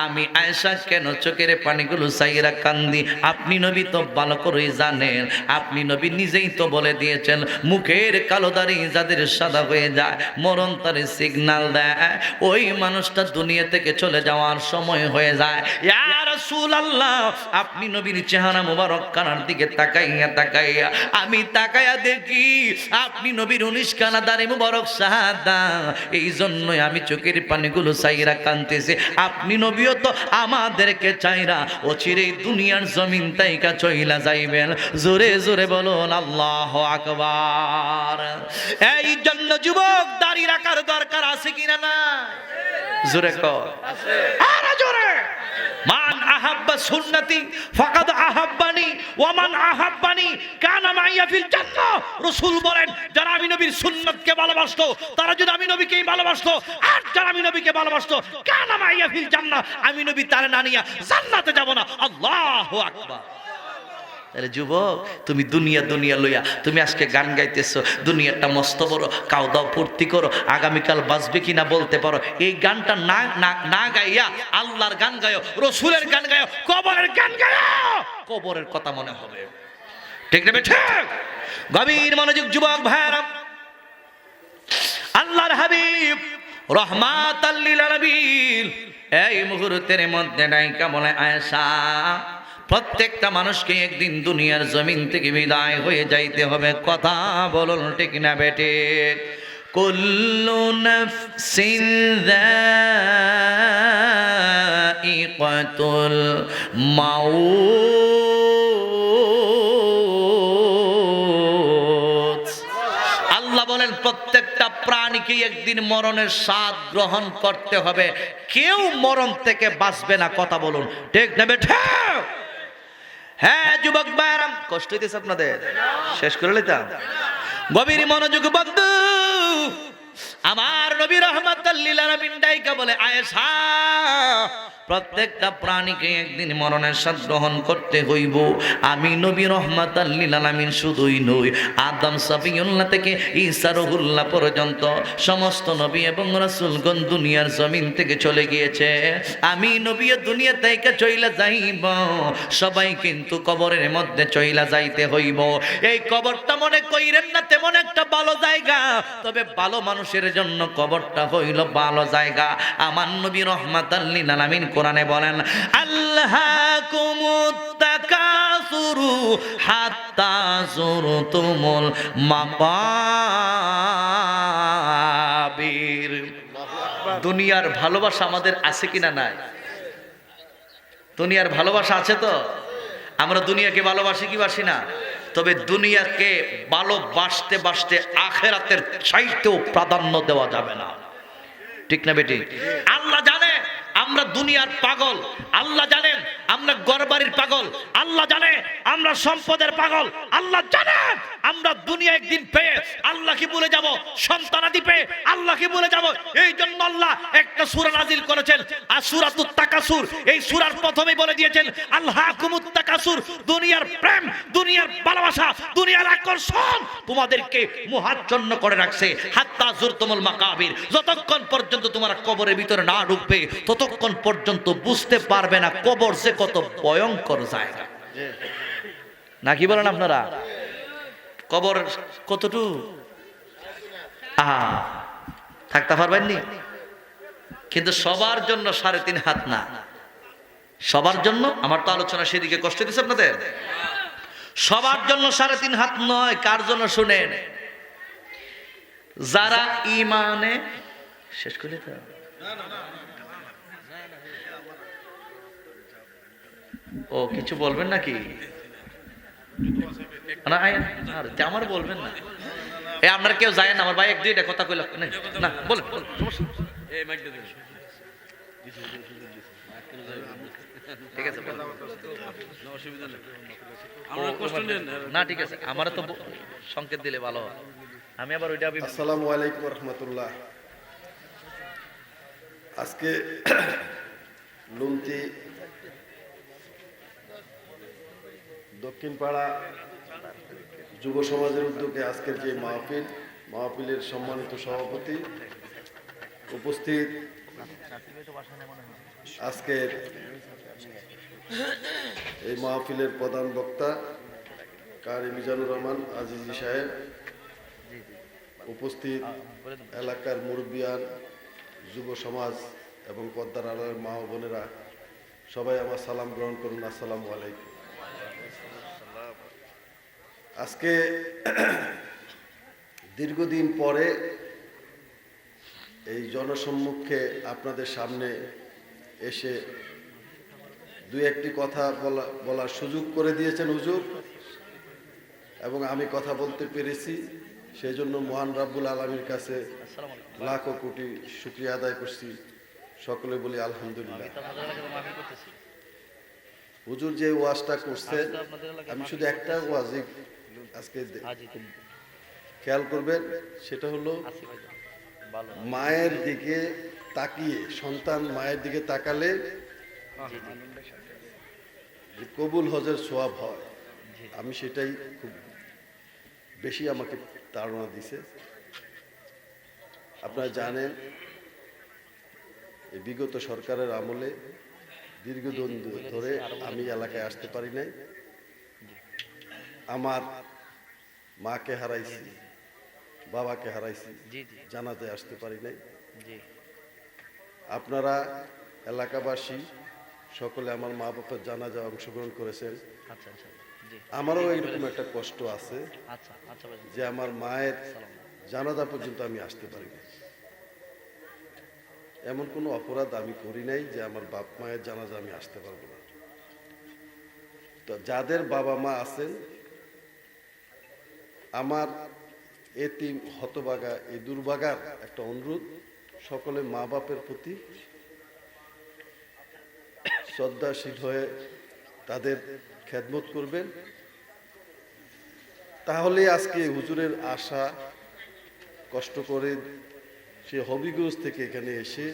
আমি আয়েশা কেন চোখের পানিগুলো সাইরা কান্দি? আপনি নবী তো ভালো করেই জানেন, আপনি নবী নিজেই তো বলে দিয়েছেন, মুখের কালো দাড়ি যাদের সাদা হয়ে যায়, মরণ তারে সিগন্যাল দেয়, ওই মানুষটা দুনিয়া থেকে চলে যাওয়ার সময় হয়ে যায়। ইয়া রাসূলুল্লাহ, আপনি নবীর চেহারা মোবারক কানার দিকে তাকাইয়া আমি তাকাইয়া দেখি আপনি নবীর 19 কানা দাড়ি মোবারক সাদা, এই জন্যই আমি চোখের পানিগুলো চাইরা কাঁদতেছি। আপনি নবীও তো আমাদেরকে চাইরা অচিরেই দুনিয়ার জমিন তাইকা চইলা যাইবেন। জোরে জোরে বলুন আল্লাহু আকবার। এই জন্য যুবক দাড়ি রাখার দরকার আছে কিনা না? জোরে কর, আরে জোরে। মান আহাব্বা সুন্নতি ফাকাদ আহাব্বানি ওয়া মান আহাব্বানি কানা মাইয়া ফিল জান্নাহ। রাসূল বলেন, যারা আমি নবীর সুন্নতকে ভালোবাসতো তারা যদি আমি নবীকেই ভালোবাসতো, আর যারা আমি নবীকে ভালোবাসতো কানা মাইয়া ফিল জান্নাহ, আমি নবী তারে না নিয়া জান্নাতে যাব না। আল্লাহু আকবার। তাহলে যুবক, তুমি দুনিয়া লইয়া তুমি আজকে গান গাইতেছো, দুনিয়াটা মস্ত বড়, কাও দাও ফুর্তি করো, আগামীকাল বাঁচবে কিনা বলতে পারো। এই গানটা না না না গাইয়া আল্লাহর গান গায়ো, রসুলের গান গায়ো, কবরের গান গায়ো, কবরের কথা মনে হবে। ঠিক না ঠিক? গভীর মনোযোগ যুবক ভাইরা, আল্লাহর হাবিব রহমাতাল লিল আলামিন এই মুহূর্তের মধ্যে নায়িকা বলে, আয়েশা, প্রত্যেকটা মানুষকে একদিন দুনিয়ার জমিন থেকে বিদায় হয়ে যাইতে হবে। কথা বলুন ঠিক না বেটে? কুল্লু নাফসিন যায়িকাতুল মাউত। আল্লাহ বলেন, প্রত্যেকটা প্রাণীকে একদিন মরণের স্বাদ গ্রহণ করতে হবে, কেউ মরণ থেকে বাঁচবে না। কথা বলুন ঠিক না বেটে? হ্যাঁ যুবক ভাইরাম, কষ্ট হইতেছে আপনাদের? শেষ করে লইতাম। গভীর মনোযোগ বন্ধু, আমার নবী রাহমাতাল লিল আলামিন ডাইকা বলে, আয়েশা, প্রত্যেকটা প্রাণীকে একদিন মরণের স্বাদ গ্রহণ করতে হইব। আমি নবী রহমাতাল লিল আলামিন শুধুই নই, আদম সফিউল্লাহ থেকে ঈসা রুহুল্লাহ পর্যন্ত সমস্ত নবী এবং রাসূলগণ দুনিয়ার জমিন থেকে চলে গিয়েছে। আমি নবী দুনিয়া থেকে চইলা যাইব, সবাই কিন্তু কবরের মধ্যে চইলা যাইতে হইব। এই কবরটা মনে কইরেন না তেমন একটা ভালো জায়গা, তবে ভালো মানুষের জন্য কবরটা হইল ভালো জায়গা। আমার নবী রহমাতাল লিল আলামিন কোরআনে বলেন, আল্লাহাকুমুত তাকাসুরু হাত্তা যুরতুমুল মাকাবির। দুনিয়ার ভালোবাসা আমাদের আছে কিনা নাই? দুনিয়ার ভালোবাসা আছে তো? আমরা দুনিয়াকে ভালোবাসি কি বাসি না? তবে দুনিয়াকে ভালোবাসতে বাসতে আখেরাতের চাইতেও প্রাধান্য দেওয়া যাবে না। ঠিক না বেটি? আল্লাহ জানে আমরা দুনিয়ার পাগল, আল্লাহ জানেন আমরা ঘরবাড়ির পাগল, আল্লাহ জানে আমরা সম্পদের পাগল, আল্লাহ জানে আমরা দুনিয়া একদিন পেয়ে আল্লাহ কি বলে যাব, সন্তানাদি পেয়ে আল্লাহ কি বলে যাব। এই জন্য আল্লাহ একটা সূরা নাজিল করেছেন, আর সূরাতুত তাকাসুর। এই সূরার প্রথমেই বলে দিয়েছেন, আল্লাহাকুমুত তাকাসুর, দুনিয়ার প্রেম, দুনিয়ার ভালোবাসা, দুনিয়ার আকর্ষণ তোমাদেরকে মোহাচ্ছন্ন করে রাখছে। হাত্তা যুরতুমুল মাকাবির, যতক্ষণ পর্যন্ত তোমরা কবরের ভিতরে না ঢুকবে ততক্ষণ পর্যন্ত বুঝতে পারবে না কবর যে কত ভয়ঙ্কর জায়গা। নাকি বলেন আপনারা? কবর কতটুকু থাকতে পারবেন নি? কিন্তু সবার জন্য 3.5 হাত না, সবার জন্য। আমার তো আলোচনা সেদিকে কষ্ট দিচ্ছে আপনাদের। সবার জন্য 3.5 হাত নয়। কার জন্য শুনেন? যারা ইমানে শেষ করে তো ও কিছু বলবেন নাকি? আমার বলবেন না, আপনার কেউ যায় না। আমার ভাই 1-2টা কথা কইল না, বলেন ঠিক আছে না, ঠিক আছে। আমার তো সংকেত দিলে ভালো। আমি আবার ওইটা। আসসালামু আলাইকুম রহমতুল্লাহ। আজকে লুমতি দক্ষিণ পাড়া যুব সমাজের উদ্যোগে আজকের যে মাহফিলের সম্মানিত সভাপতি, উপস্থিত আজকের এই মাহফিলের প্রধান বক্তা কারি মিজানুর রহমান আজিজি সাহেব, উপস্থিত এলাকার মুরব্বিয়ান, যুব সমাজ এবং পদ্মার আড়ালের মা ও বোনেরা, সবাই আমার সালাম গ্রহণ করুন। আসসালামু আলাইকুম। আজকে দীর্ঘদিন পরে এই জনসম্মুখে আপনাদের সামনে এসে দুই একটি কথা বলার সুযোগ করে দিয়েছেন হুজুর, এবং আমি কথা বলতে পেরেছি, সেই জন্য মহান রাব্বুল আলামিনের কাছে লাখো কোটি শুকরিয়া আদায় করছি। সকলে বলি আলহামদুলিল্লাহ। হুজুর যে ওয়াজটা করছে, আমি শুধু একটা ওয়াজই আজকে খেয়াল করবেন, সেটা হলো মায়ের দিকে তাকিয়ে, সন্তান মায়ের দিকে তাকালে যে কবুল হজের সোয়াব হয়, আমি সেটাই খুব বেশি আমাকে ধারণা দিছে। আপনারা জানেন এই বিগত সরকারের আমলে দীর্ঘদিন ধরে আমি এলাকায় আসতে পারি নাই। আমার মাকে হারাইছি, বাবাকে হারাইছি, জানাজায় আসতে পারি নাই। আপনারা এলাকাবাসী সকলে আমার মা বাবার জানাজায় অংশগ্রহণ করেছেন। আমারও এইরকম একটা কষ্ট আছে যে আমার মায়ের জানাজা পর্যন্ত আমি আসতে পারি না। এমন কোনো অপরাধ আমি করি নাই যে আমার বাপ মায়ের জানাজা আমি আসতে পারবো না। তো যাদের বাবা মা আছেন, আমার এতিম হতভাগা এই দুর্ভাগার একটা অনুরোধ, সকলে মা বাপের প্রতি শ্রদ্ধাশীল হয়ে তাদের খেদমত করবেন। তাহলে আজকে হুজুরের আশা কষ্ট করে সে হবিগঞ্জ থেকে এখানে এসে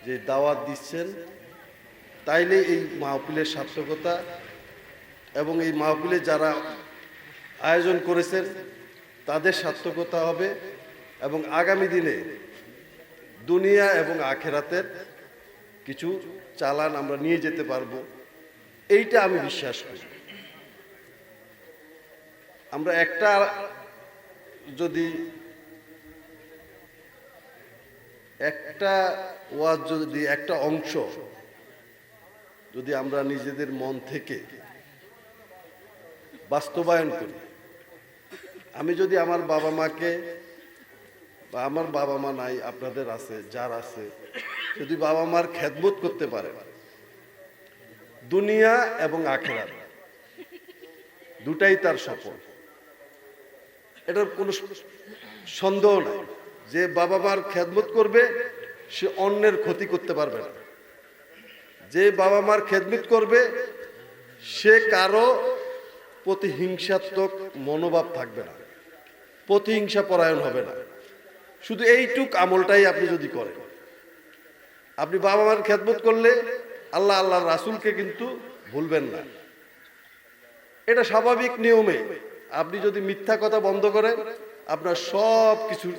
যে দাওয়াত দিচ্ছেন, তাইলে এই মাহফিলের সার্থকতা এবং এই মাহফিলে যারা আয়োজন করেছেন তাদের সার্থকতা হবে, এবং আগামী দিনে দুনিয়া এবং আখেরাতের কিছু চালান আমরা নিয়ে যেতে পারবো, এইটা আমি বিশ্বাস করি। আমরা একটা ওয়াজ যদি একটা অংশ যদি আমরা নিজেদের মন থেকে বাস্তবায়ন করি, আমি যদি আমার বাবা মাকে, বা আমার বাবা মা নাই, আপনাদের আছে, যার আছে, যদি বাবা মার খেদমত করতে পারে, দুনিয়া এবং আখেরাত দুটাই তার সফল। এটার কোনো সন্দেহ নাই যে বাবা মার খেদমত করবে সে অন্যের ক্ষতি করতে পারবে না। যে বাবা মার খেদমত করবে সে কারো প্রতিহিংসাত্মক মনোভাব থাকবে না, প্রতিহিংসা পরায়ণ হবে না। শুধু এইটুক আমলটাই আপনি যদি করেন, আপনি বাবা মার খেদমত করলে আল্লাহ আল্লাহর রাসূলকে কিন্তু ভুলবেন না। এটা স্বাভাবিক নিয়মে। আপনি যদি মিথ্যা কথা বন্ধ করেন, আপনার সব কিছু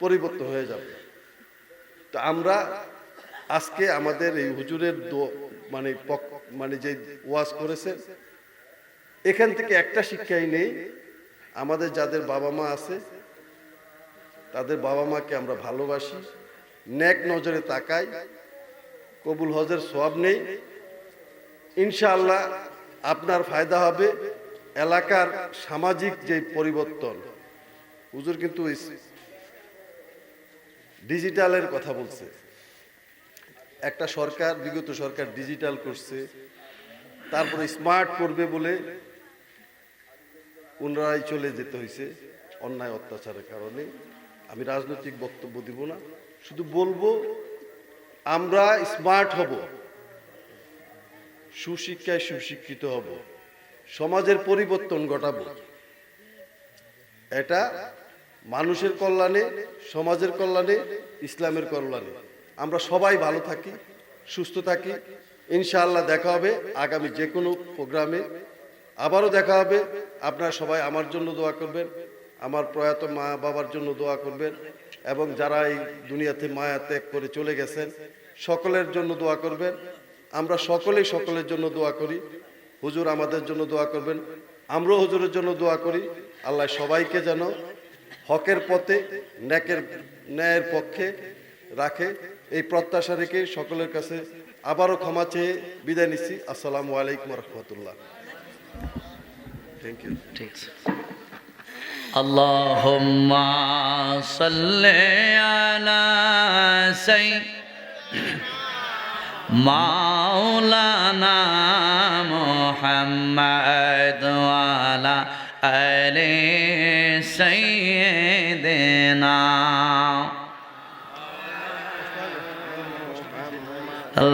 পরিবর্তন হয়ে যাবে। তো আমরা আজকে আমাদের এই হুজুরের মানে যে ওয়াজ করেছে, এখান থেকে একটা শিক্ষাই নেই, আমাদের যাদের বাবা মা আছে তাদের বাবা মাকে আমরা ভালোবাসি, নেক নজরে তাকাই, কবুল হজের সওয়াব নেই। ইনশাআল্লাহ আপনার ফায়দা হবে। এলাকার সামাজিক যে পরিবর্তন, হুজুর কিন্তু ডিজিটালের কথা বলছে। একটা সরকার, বিগত সরকার ডিজিটাল করছে, তারপরে স্মার্ট করবে বলে পুনরায় চলে যেতে হয়েছে অন্যায় অত্যাচারের কারণে। আমি রাজনৈতিক বক্তব্য দিব না, শুধু বলবো আমরা স্মার্ট হব, সুশিক্ষায় সুশিক্ষিত হব, সমাজের পরিবর্তন ঘটাবো। এটা মানুষের কল্যাণে, সমাজের কল্যাণে, ইসলামের কল্যাণে। আমরা সবাই ভালো থাকি, সুস্থ থাকি। ইনশাআল্লাহ দেখা হবে আগামী যে কোনো প্রোগ্রামে, আবারও দেখা হবে। আপনারা সবাই আমার জন্য দোয়া করবেন, আমার প্রয়াত মা বাবার জন্য দোয়া করবেন। এবং যারা এই দুনিয়াতে মায়া ত্যাগ করে চলে গেছেন সকলের জন্য দোয়া করবেন। আমরা সকলেই সকলের জন্য দোয়া করি। হুজুর আমাদের জন্য দোয়া করবেন, আমরাও হুজুরের জন্য দোয়া করি। আল্লাহ সবাইকে যেন হকের পথে ন্যায়ের পক্ষে রাখে, এই প্রত্যাশা রেখে সকলের কাছে আবারও ক্ষমা চেয়ে বিদায় নিচ্ছি। আসসালামু আলাইকুম রহমতুল্লাহ। Thank you. ঠিক আছে। আল্লাহুম্মা সাল্লি আলা মাওলানা মুহাম্মদ ওয়া আলা আলি সাইয়্যিদিনা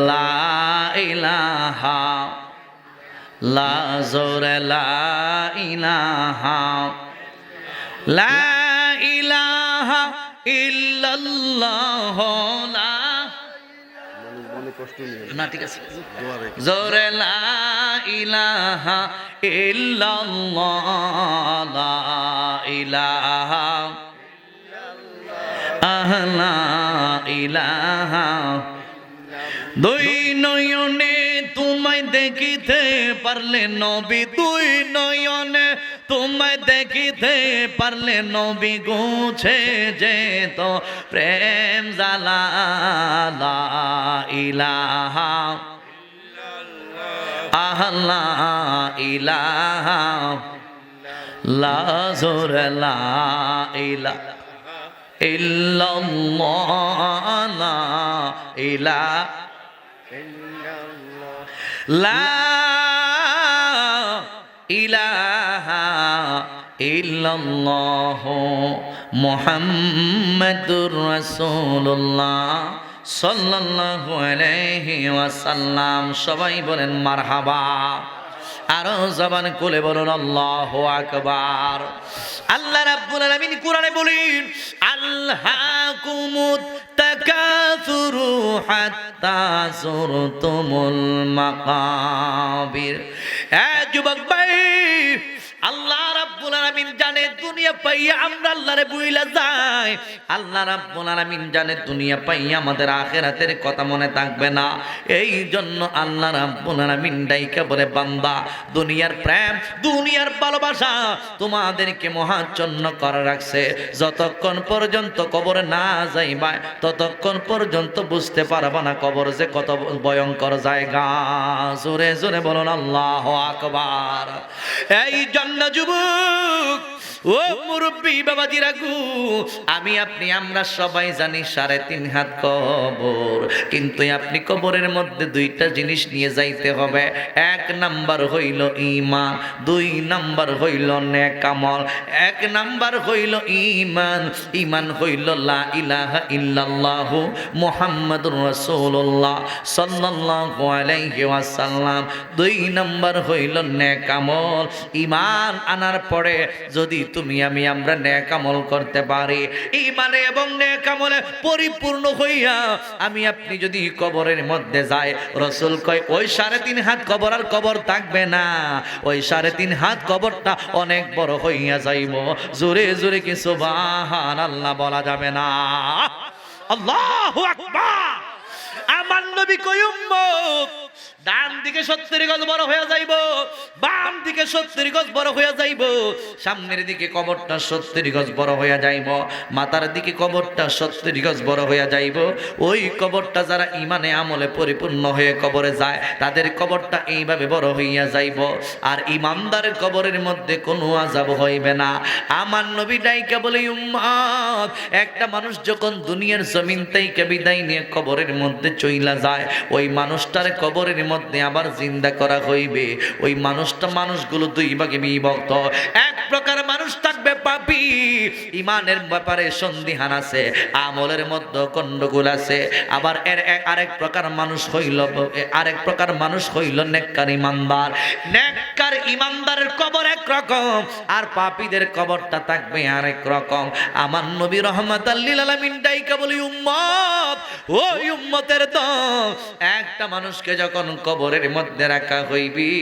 লা ইলাহা লা জোরে লা ইলাহা লা ইলাহা ইল্লাল্লাহ লা মনে কষ্ট নিয়ে না ঠিক আছে দোয়া রেখে জোরে লা ইলাহা ইল্লাল্লাহ লা ইলাহা লা ইলাহা দুই নয়নে তোমায় দেখিতে পারলে নবী, দুই নয়নে তোমায় দেখিতে পারলে নবী গুছে যেত প্রেম জালা লা ইলাহা লা ইলাহা লা জোরে লা ইলাহা ইল্লাল্লাহ লা ইলাহা লা ইলাহা ইল্লাল্লাহ মুহাম্মাদুর রাসূলুল্লাহ সাল্লাল্লাহু আলাইহি ওয়াসাল্লাম। সবাই বলেন মারহাবা। আরো জবান খুলে বলুন আল্লাহু আকবার। আল্লাহ রাব্বুল আলামিন কোরআনে বলেন আল্লাহকুমুত তাকাসুরু হাত্তা যুরতুমুল মাকাবির। এ যুবক ভাই, আল্লাহ রাব্বুল আলামিন জানে দুনিয়া পাইয়া আমরা আল্লাহরে ভুইলা যাই। আল্লাহ রাব্বুল আলামিন জানে দুনিয়া পাইয়া আমাদের আখিরাতের কথা মনে থাকবে না। এই জন্য আল্লাহ রাব্বুল আলামিন ডাইকা বলে বান্দা দুনিয়ার প্রেম দুনিয়ার ভালোবাসা তোমাদেরকে মহাচ্ছন্ন করে রাখছে। যতক্ষণ পর্যন্ত কবরে না যাইবা ততক্ষণ পর্যন্ত বুঝতে পারবা না কবর যে কত ভয়ঙ্কর জায়গা। জোরে জোরে বলুন আল্লাহু আকবার। এই জন্য যুবক ও মুরব্বী বাবাজিরা গো, আমি আপনি আমরা সবাই জানি 3.5 হাত কবর, কিন্তু আপনি কবরের মধ্যে দুইটা জিনিস নিয়ে যাইতে হবে। 1 নাম্বার হইল ঈমান, 2 নাম্বার হইল নেক আমল। 1 নাম্বার হইল ঈমান, ঈমান হইল লা ইলাহা ইল্লাল্লাহ মুহাম্মাদুর রাসূলুল্লাহ সাল্লাল্লাহু আলাইহি ওয়াসাল্লাম। 2 নাম্বার হইল নেক আমল। ঈমান আনার পরে যদি তুমি আমরা নেক আমল করতে পারি, ঈমানে এবং নেক আমলে পরিপূর্ণ হইয়া আমি আপনি যদি কবরের মধ্যে যাই, রাসূল কয় ওই 3.5 হাত কবর আর কবর থাকবে না, ওই 3.5 হাত কবরটা অনেক বড় হইয়া যাইব। জোরে জোরে কি সুবহানাল্লাহ বলা যাবে না? আল্লাহু আকবার। আমার নবী কয় উম্মত ডান দিকে 70 গজ বড় হয়ে যাইব, বাম দিকে 70 গজ বড় হয়ে যাইব, সামনের দিকে কবরটা 70 গজ বড় হয়ে যাইব, মাথার দিকে কবরটা 70 গজ বড় হয়ে যাইব। ওই কবরটা যারা ঈমানে আমলে পরিপূর্ণ হয়ে কবরে যায় তাদের কবরটা এইভাবে বড় হইয়া যাইব। আর ঈমানদারের কবরের মধ্যে কোনো আযাব হইবে না। আমার নবী ডাইকা বলে উম্মত একটা মানুষ যখন দুনিয়ার জমিন থেকে বিদায় নিয়ে কবরের মধ্যে চইলা যায়, ওই মানুষটার কবরের মধ্যে আবার জিন্দা করা হইবে। ওই মানুষগুলো 2 ভাগে বিভক্ত। এক প্রকার মানুষ থাকবে পাপী, ঈমানের ব্যাপারে সন্দিহান আছে, আমলের মধ্যে গন্ডগোল আছে। আবার আরেক প্রকার মানুষ হইল নেককার ঈমানদার। নেককার ঈমানদারের কবর এক রকম, আর পাপীদের কবরটা থাকবে আরেক রকম। আমার নবী রাহমাতাল লিল আলামিন ডাইকা বলি উম্মত ওই উম্মতের দল, একটা মানুষকে যখন কবরের মধ্যে রাখা হইবি,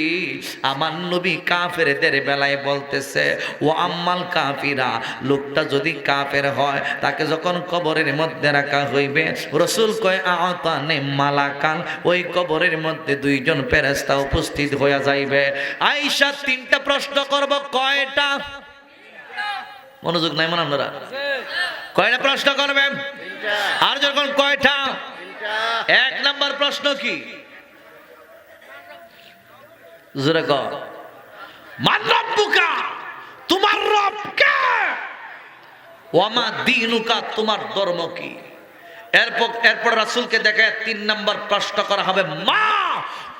আমার নবী কাফেরদের বেলায় বলতেছে, ও আম্মাল কাফিরা, লোকটা যদি কাফের হয় তাকে যখন কবরের মধ্যে রাখা হইবে, রাসূল কয় আতানে মালাকান, ওই কবরের মধ্যে দুইজন ফেরেশতা উপস্থিত হয়ে যাইবে। আয়েশা তিনটা প্রশ্ন করব, কয়টা? মনোযোগ নাই মনে আপনারা? কয়টা প্রশ্ন করবেন? আর যখন কয়টা? এক নাম্বার প্রশ্ন কি? জোরে কর, মান রব্বুকা, তোমার রব কে? ওয়ামা দীনুকা, তোমার ধর্ম কি? এরপর রাসূলকে দেখে তিন নাম্বার প্রশ্ন করা হবে, মা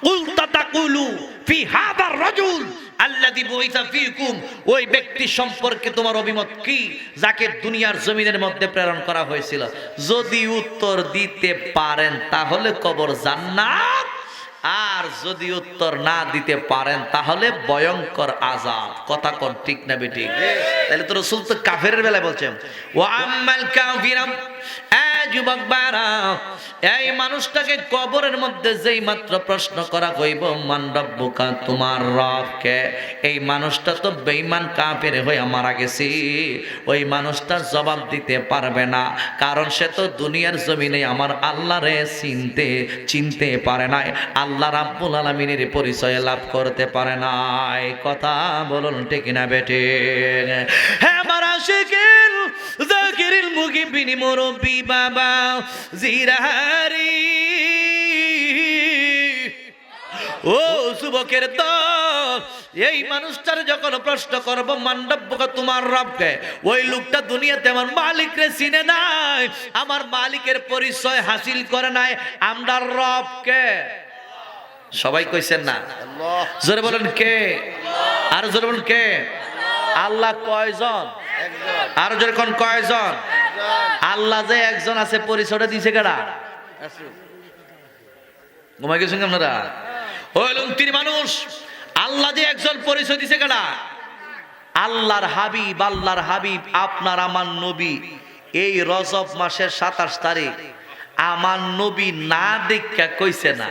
কুলতা তাকুলু ফি হাদার রাজুল আল্লাযী বুইসা ফীকুম, ওই ব্যক্তি সম্পর্কে তোমার অভিমত কি যাকে দুনিয়ার জমিনের মধ্যে প্রেরণ করা হয়েছিল? যদি উত্তর দিতে পারেন তাহলে কবর জান্নাত, আর যদি উত্তর না দিতে পারেন তাহলে ভয়ঙ্কর আযাব। কথা কোন ঠিক না বেঠিক? তাহলে তো রাসূল তো কাফেরের বেলায় বলছেন, ওয়া আম্মাল কাফিরা, যুবক বারা, এই মানুষটাকে কবরের মধ্যে যেই মাত্র প্রশ্ন করা হইব, মান রব্বুকা, তোমার রব কে, এই মানুষটা তো বেঈমান কাফের হয়ে মারা গেছে, ওই মানুষটা জবাব দিতে পারবে না, কারণ সে তো দুনিয়ার জমিনে আমার আল্লাহরে চিনতে পারে নাই, আল্লাহ রাব্বুল আলামিনের পরিচয় লাভ করতে পারে নাই। কথা বলুন ঠিক না বেটে? হ্যাঁ মারা শেখের জাকিরিল মুগিবিনী মুরব্বি বাবা জিরাহারি, ও যুবকের দল, এই মানুষটার যখন প্রশ্ন করব, মান রব্বুকা, তোমার রবকে, ওই লোকটা দুনিয়াতে আমার মালিকরে চিনে নাই, আমার মালিকের পরিচয় হাসিল করে নাই, আমরা রবকে। সবাই কইছেন না? জোরে বলেন কে? আর জোরে বলেন কে? আল্লাহ কয়জন? আর জোরে কোন কয়জন? আল্লাহ যে একজন আছে, পরিচয়টা দিছে কারা? ঘুমাই গেছেন আপনারা? ওই তিন মানুষ, আল্লাহ যে একজন, পরিচয় দিছে কারা? আল্লাহর হাবিব, আল্লাহর হাবিব আপনার আমার নবী। এই রজব মাসের 27 তারিখ আমার নবী না দেখা কইছে না,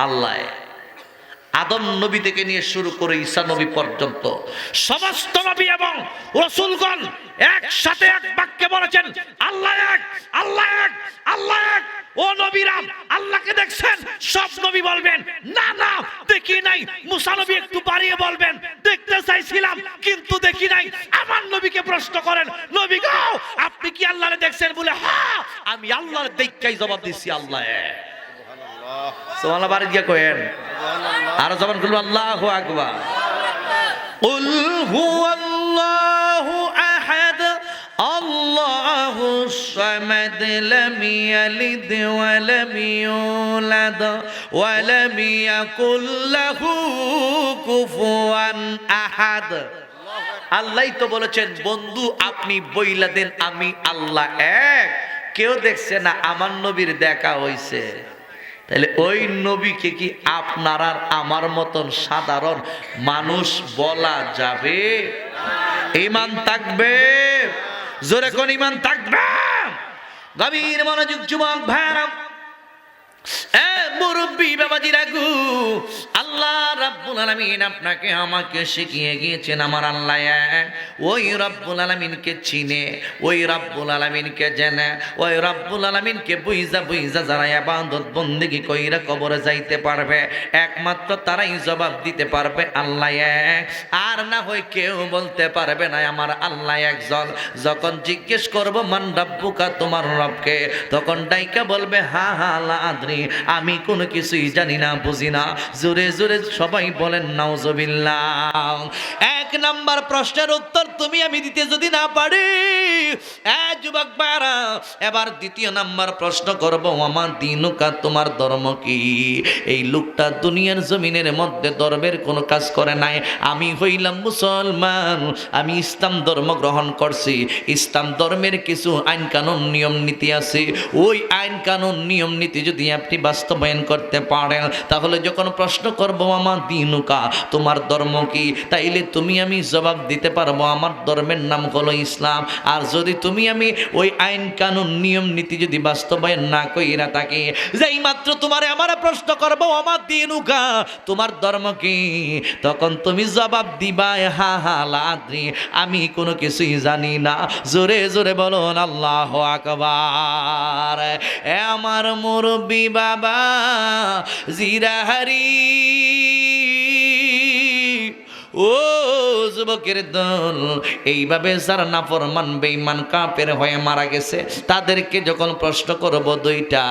আল্লাহ আদম নবী থেকে নিয়ে শুরু করে ঈসা নবী পর্যন্ত সমস্ত নবী এবং রাসূলগণ একসাথে এক বাক্যে বলেছেন, আল্লাহ এক, আল্লাহ এক, আল্লাহ এক। ও নবীরা, আল্লাহকে দেখছেন? সব নবী বলবেন না না দেখি নাই। মুসা নবী একটু বাড়িয়ে বলবেন দেখতে চাইছিলাম কিন্তু দেখি নাই। আমার নবীকে প্রশ্ন করেন, নবী গো আপনি কি আল্লাহরে দেখছেন? বলে হ্যাঁ আমি আল্লাহর দেখাই জবাব দিছি, আল্লাহ এক। সুবহানাল্লাহ, বাড়ি গিয়ে কইেন আর জবান খুলবো, আল্লাহু আকবার। কুল হুয়াল্লাহু আহাদ আল্লাহুস সামাদ লাম ইয়ালিদ ওয়া লাম ইউলাদ ওয়া লাম ইয়াকুল লাহু কুফুয়ান আহাদ। আল্লাহই তো বলেছেন, বন্ধু আপনি বইলা দেন আমি আল্লাহ এক, কেউ দেখছে না, আমার নবীর দেখা হইছে। তাহলে ওই নবীকে কি আপনার আর আমার মতন সাধারণ মানুষ বলা যাবে? ঈমান থাকবে? জোরে কোন ঈমান থাকবে? গভীর মনোযোগ যুবক ভাইরা, মুরব্বী বাবাজিরা গো, আল্লাহ রাব্বুল আলামিন আপনাকে আমাকে শিখিয়ে গিয়েছেন আমার আল্লাহ এক। ওই রাব্বুল আলামিনকে চিনে, ওই রাব্বুল আলামিনকে জেনে, ওই রাব্বুল আলামিনকে বুইজা বুইজা যারা ইবাদত বন্দেগী কইরা কবরে যাইতে পারবে, একমাত্র তারাই জবাব দিতে পারবে আল্লাহ এক। আর না হয় কেউ বলতে পারবে না আমার আল্লাহ একজন। যখন জিজ্ঞেস করব মান রাব্বুকা, তোমার রবকে, তখন ডাইকা বলবে হা হা লা আদরি, আমি কোনো কিছুই জানি না, বুঝি না। জোরে জোরে সবাই বলেন নাউজুবিল্লাহ। এক নাম্বার প্রশ্নের উত্তর তুমি আমি দিতে যদি না পারি, যুবক ভাইরা, এবার দ্বিতীয় নাম্বার প্রশ্ন করব, আমার দিনুকা, তোমার ধর্ম কি? এই লোকটা দুনিয়ার জমিনের মধ্যে ধর্মের কোনো কাজ করে নাই। আমি হইলাম মুসলমান, আমি ইসলাম ধর্ম গ্রহণ করছি। ইসলাম ধর্মের কিছু আইন কানুন নিয়ম নীতি আছে, ওই আইন কানুন নিয়ম নীতি যদি আপনি বাস্তবায়ন করতে পারেন, তাহলে যখন প্রশ্ন করব আমার দিনুকা, তোমার ধর্ম কি, তাইলে তুমি আমি জবাব দিতে পারবো আমার ধর্মের নাম হলো ইসলাম। আর যদি তুমি আমি ওই আইন কানুন নিয়ম নীতি যদি বাস্তবায়ন না কইরা থাকি, যেই মাত্র তোমারে আমার প্রশ্ন করবো আমার দিনুকা, তোমার ধর্ম কি, তখন তুমি জবাব দিবা হা হা লা আদ্রি, আমি কোনো কিছুই জানি না। জোরে জোরে বলুন আল্লাহু আকবার। এ আমার মুরব্বি বাবা জিরাহারি, ও যুবকের দল, এইভাবে যারা নাফরমান বেঈমান কাফের হয়ে মারা গেছে, তাদেরকে যখন প্রশ্ন করব দুইটা,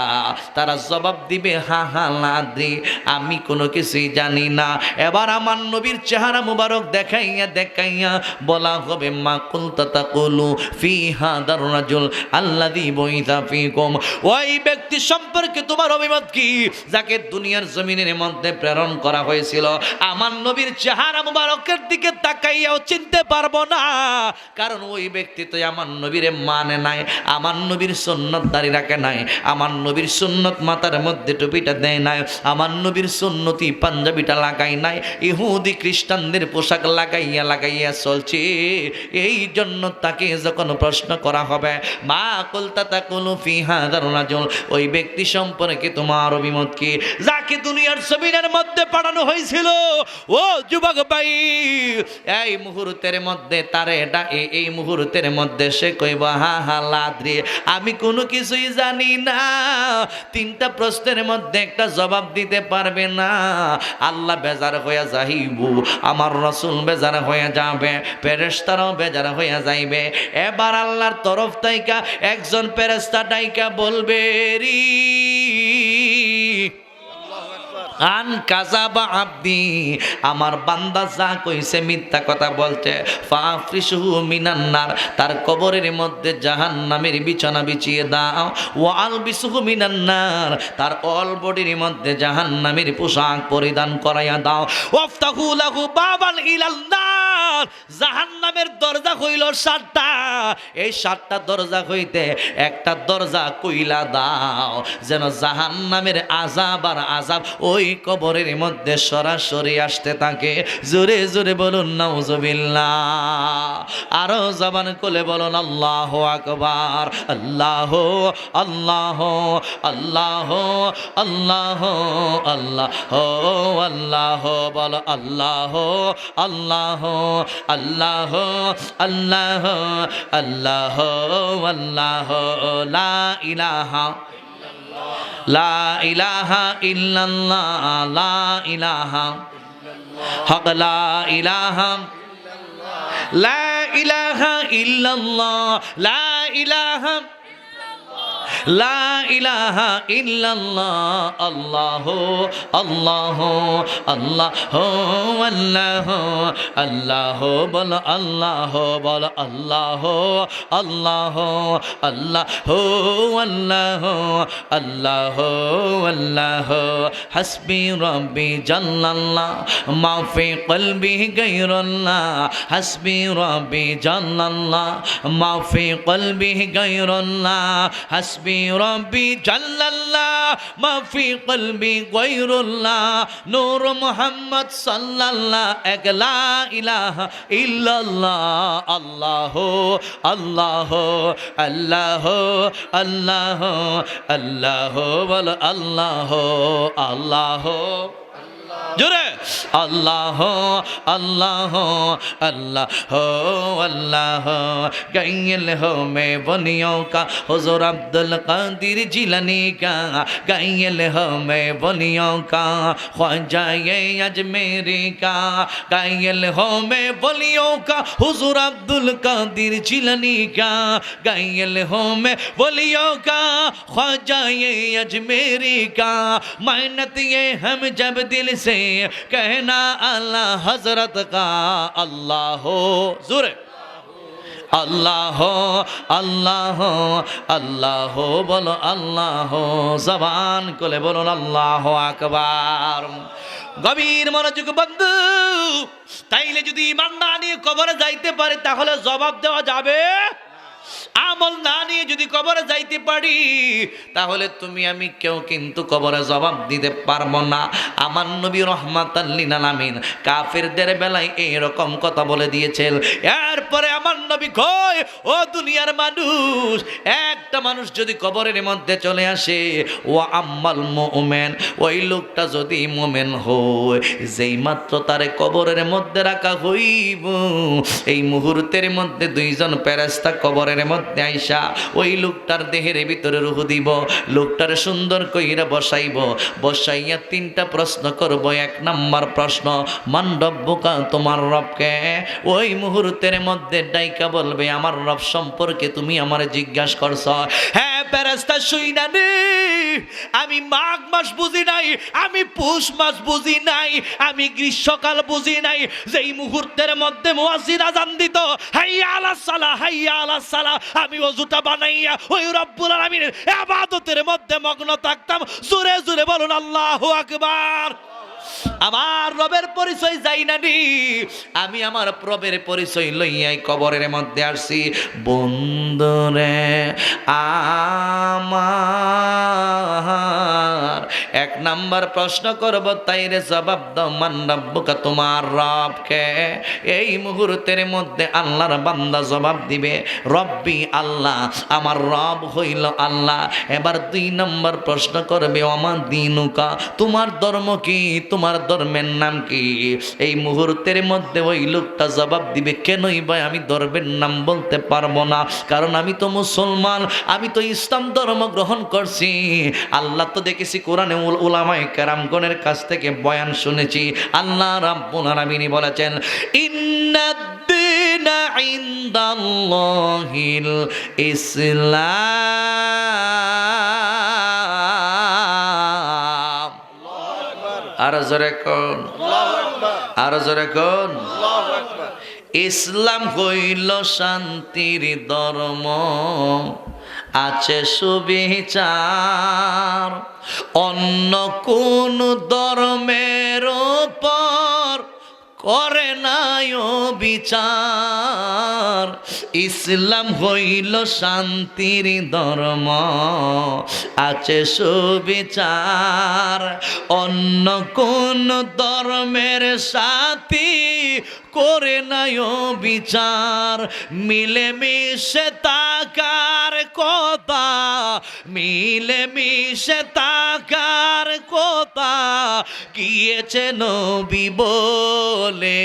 তারা জবাব দিবে হা হা লা আদ্রি, আমি কোনো কিছুই জানি না। এবার আমার নবীর চেহারা মুবারক দেখাইয়া দেখাইয়া বলা হবে মা কুলতা তাকুলু ফি হাদার রাজুল আল্লাযী বুইসা ফীকুম, ওই ব্যক্তি সম্পর্কে তোমার অভিমত কি, যাকে দুনিয়ার জমিনের মধ্যে প্রেরণ করা হয়েছিল। আমার নবীর চেহারা মুবারকের দিকে তাকাইয়াও চিনতে পারবো না, কারণ ওই ব্যক্তি তো আমার নবীরে মানে নাই, আমার নবীর সুন্নত দাঁড়িয়ে রাখে নাই, আমার নবীর সুন্নত মাথার মধ্যে টুপিটা দেয় নাই, আমার নবীর সুন্নতি পাঞ্জাবিটা লাগাই নাই, ইহুদি খ্রিস্টানদের পোশাক লাগাইয়া লাগাইয়া চলছে। এই জন্য তাকে যখন প্রশ্ন করা হবে মা কুলতা তাকুলু ফি হাদার রাজুল, ওই ব্যক্তি সম্পর্কে তোমার অভিমত কি, যাকে দুনিয়ার জমিনের মধ্যে পাঠানো হয়েছিল। ও যুবক ভাই, এই মুহূর্তের মধ্যে তারে এই মুহূর্তের মধ্যে সে কইব হা হা লা আদ্রি, আমি কোনো কিছুই জানি না। তিনটা প্রশ্নের মধ্যে একটা জবাব দিতে পারবে না। আল্লাহ বেজার হয়ে যাইব, আমার রাসূল বেজার হয়ে যাবে, ফেরেশতারাও বেজার হয়ে যাইবে। এবার আল্লাহর তরফ থেকে একজন ফেরেশতা ডাইকা বলবে রি আন কাযাবা আব্দি, আমার বান্দা যা কইছে মিথ্যা কথা বলছে, ফাফরিসহু মিনান নার, তার কবরের মধ্যে জাহান্নামের বিছানা বিছিয়ে দাও, ওয়া আলবিসহু মিনান নার, তার অল বডির মধ্যে জাহান্নামের পোশাক পরিধান করাইয়া দাও, ওয়াফতাহু লাহু বাবান ইলাল নার, জাহান্নামের দরজা হইল 7টা, এই 7টা দরজা হইতে একটা দরজা কইলা দাও, যেন জাহান্নামের আযাব আর আযাব ওই কবরের মধ্যে সরাসরি আসতে থাকে। জোরে জোরে বলুন নাউজুবিল্লাহ, আরো জবান খুলে বলুন আল্লাহু আকবার। আল্লাহ আল্লাহ আল্লাহ আল্লাহ আল্লাহ আল্লাহ, বল আল্লাহ আল্লাহ আল্লাহ আল্লাহ আল্লাহ আল্লাহ, লা ইলাহা লা ইলাহা ইল্লাল্লাহ, লা ইলাহা হক, লা ইলাহা লা ইলাহা ইল্লাল্লাহ, লা ইলাহা লা ইলাহা ইল্লাল্লাহ, আল্লাহ আল্লাহ আল্লাহ আল্লাহ আল্লাহ, বল আল্লাহ, বল আল্লাহ আল্লাহ আল্লাহ আল্লাহ আল্লাহ আল্লাহ, হাসবি রব্বি জাল্লাল্লাহ মা ফি কলবি গায়রুল্লাহ, হাসবি রব্বি জাল্লাল্লাহ মা ফি কলবি গায়রুল্লাহ, হাসবি রব্বি জাল্লাল্লাহ মা ফি কলবি গায়রুল্লাহ, নূর মুহাম্মদ সাল্লাল্লাহ, এক লা ইলাহা ইল্লাল্লাহ, আল্লাহ আল্লাহ আল্লাহ আল্লাহ আল্লাহ, বল আল্লাহ আল্লাহ, জোরে আল্লাহ আল্লাহ আল্লাহ আল্লাহ, গাইল হো মে বনিयों का हुजूर अब्दुल कादिर जिलानी का, गाइल हो मैं बनियों का ख्वाजा ये अजमेरी का, गाइल हो मैं बनियों का हुजूर अब्दुल कादिर जिलानी का, गाइल हो मैं बनियों का ख्वाजा ये अजमेरी का, मेहनत ये हम जब दिल से कहना अल्लाह हजरत का, अल्लाह जोरे अल्लाह अल्लाह अल्लाह, बोलो अल्लाह, जबान खोले बोलो अल्लाह আকবার। গভীর মনোযোগ বন্ধু, তাইলে যদি ইমান না নিয়ে কবরে যাইতে পারে তাহলে জবাব দেওয়া যাবে। আমল না নিয়ে যদি কবরে যাইতে পারি, তাহলে তুমি আমি কেউ কিন্তু কবরে জবাব দিতে পারবো না। আমার নবী রাহমাতাল লিল আলামিন কাফেরদের বেলায় এইরকম কথা বলে দিয়েছেন। এরপরে আমার নবী কয়, ও দুনিয়ার মানুষ, একটা মানুষ যদি কবরের মধ্যে চলে আসে, ও আম্মাল মুমিন, ওই লোকটা যদি মুমিন হয়, যেই মাত্র তারে কবরের মধ্যে রাখা হইব, এই মুহূর্তের মধ্যে দুইজন ফেরেশতা কবরের মধ্যে আইসা ওই লোকটার দেহের ভিতরে রূহ দিব, লোকটার সুন্দর কইরা বসাইব, বসাইয়া তিনটা প্রশ্ন করব। এক নাম্বার প্রশ্ন, মান রব্বুকা, তোমার রবকে? ওই মুহূর্তের মধ্যে ডাইকা বলবে, আমার রব সম্পর্কে তুমি আমারে জিজ্ঞাসা করছ। হ্যাঁ ফেরেশতা, শুইনা নে, আমি মাঘ মাস বুঝি নাই, আমি পৌষ মাস বুঝি নাই, আমি গ্রীষ্মকাল বুঝি নাই, যেই মুহূর্তের মধ্যে মুয়াজ্জিন আযান দিত, হাইয়া আলাস সালাহ, হাইয়া আলাস সালাহ, আমি ওযুটা বানাইয়া ওই রব্বুল আলামিনের ইবাদতের মধ্যে মগ্ন থাকতাম। জোরে জোরে বলুন আল্লাহু আকবার। আমার রবের পরিচয় যাই না নি, আমি আমার রবের পরিচয় লইয়াই কবরের মধ্যে আসছি। বন্ধুরে আমার, এক নাম্বার প্রশ্ন করব, তাইরে জবাব দাও, মান রব্বুকা, তোমার রবকে? এই মুহূর্তের মধ্যে আল্লাহর বান্দা জবাব দিবে, রব্বি আল্লাহ, আমার রব হইল আল্লাহ। এবার দুই নম্বর প্রশ্ন করবে, ওমা দিনুকা, তোমার ধর্ম কি, তোমার ধর্মের নাম কি? এই মুহূর্তের মধ্যে ওই লোকটা জবাব দিবে, কেনই ভাই আমি ধর্মের নাম বলতে পারবো না, কারণ আমি তো মুসলমান, আমি তো ইসলাম ধর্ম গ্রহণ করছি। আল্লাহ তো দেখেছি কোরআনে উলামায়ে কেরামগণের কাছ থেকে বয়ান শুনেছি, আল্লাহ রাব্বুল আলামিন বলেছেন, ইন্নাদ-দীনা ইনদাল্লাহিল ইসলাম। আর জোরে কোন, আর জোরে কোন। ইসলাম হইল শান্তির ধর্ম, আছে সুবিচার, অন্য কোন ধর্মের উপর করে নাই বিচার। ইসলাম হইল শান্তির ধর্ম, আছে সুবিচার, অন্য কোন ধর্মের সাথী করে নাই বিচার। মিলেমিশে থাকার কথা, মিলেমিশে থাকার কথা গিয়েছে নবী বলে,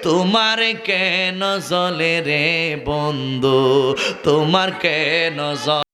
তোমার কেন জ্বলে রে বন্ধু, তোমার কেন জ্বলে?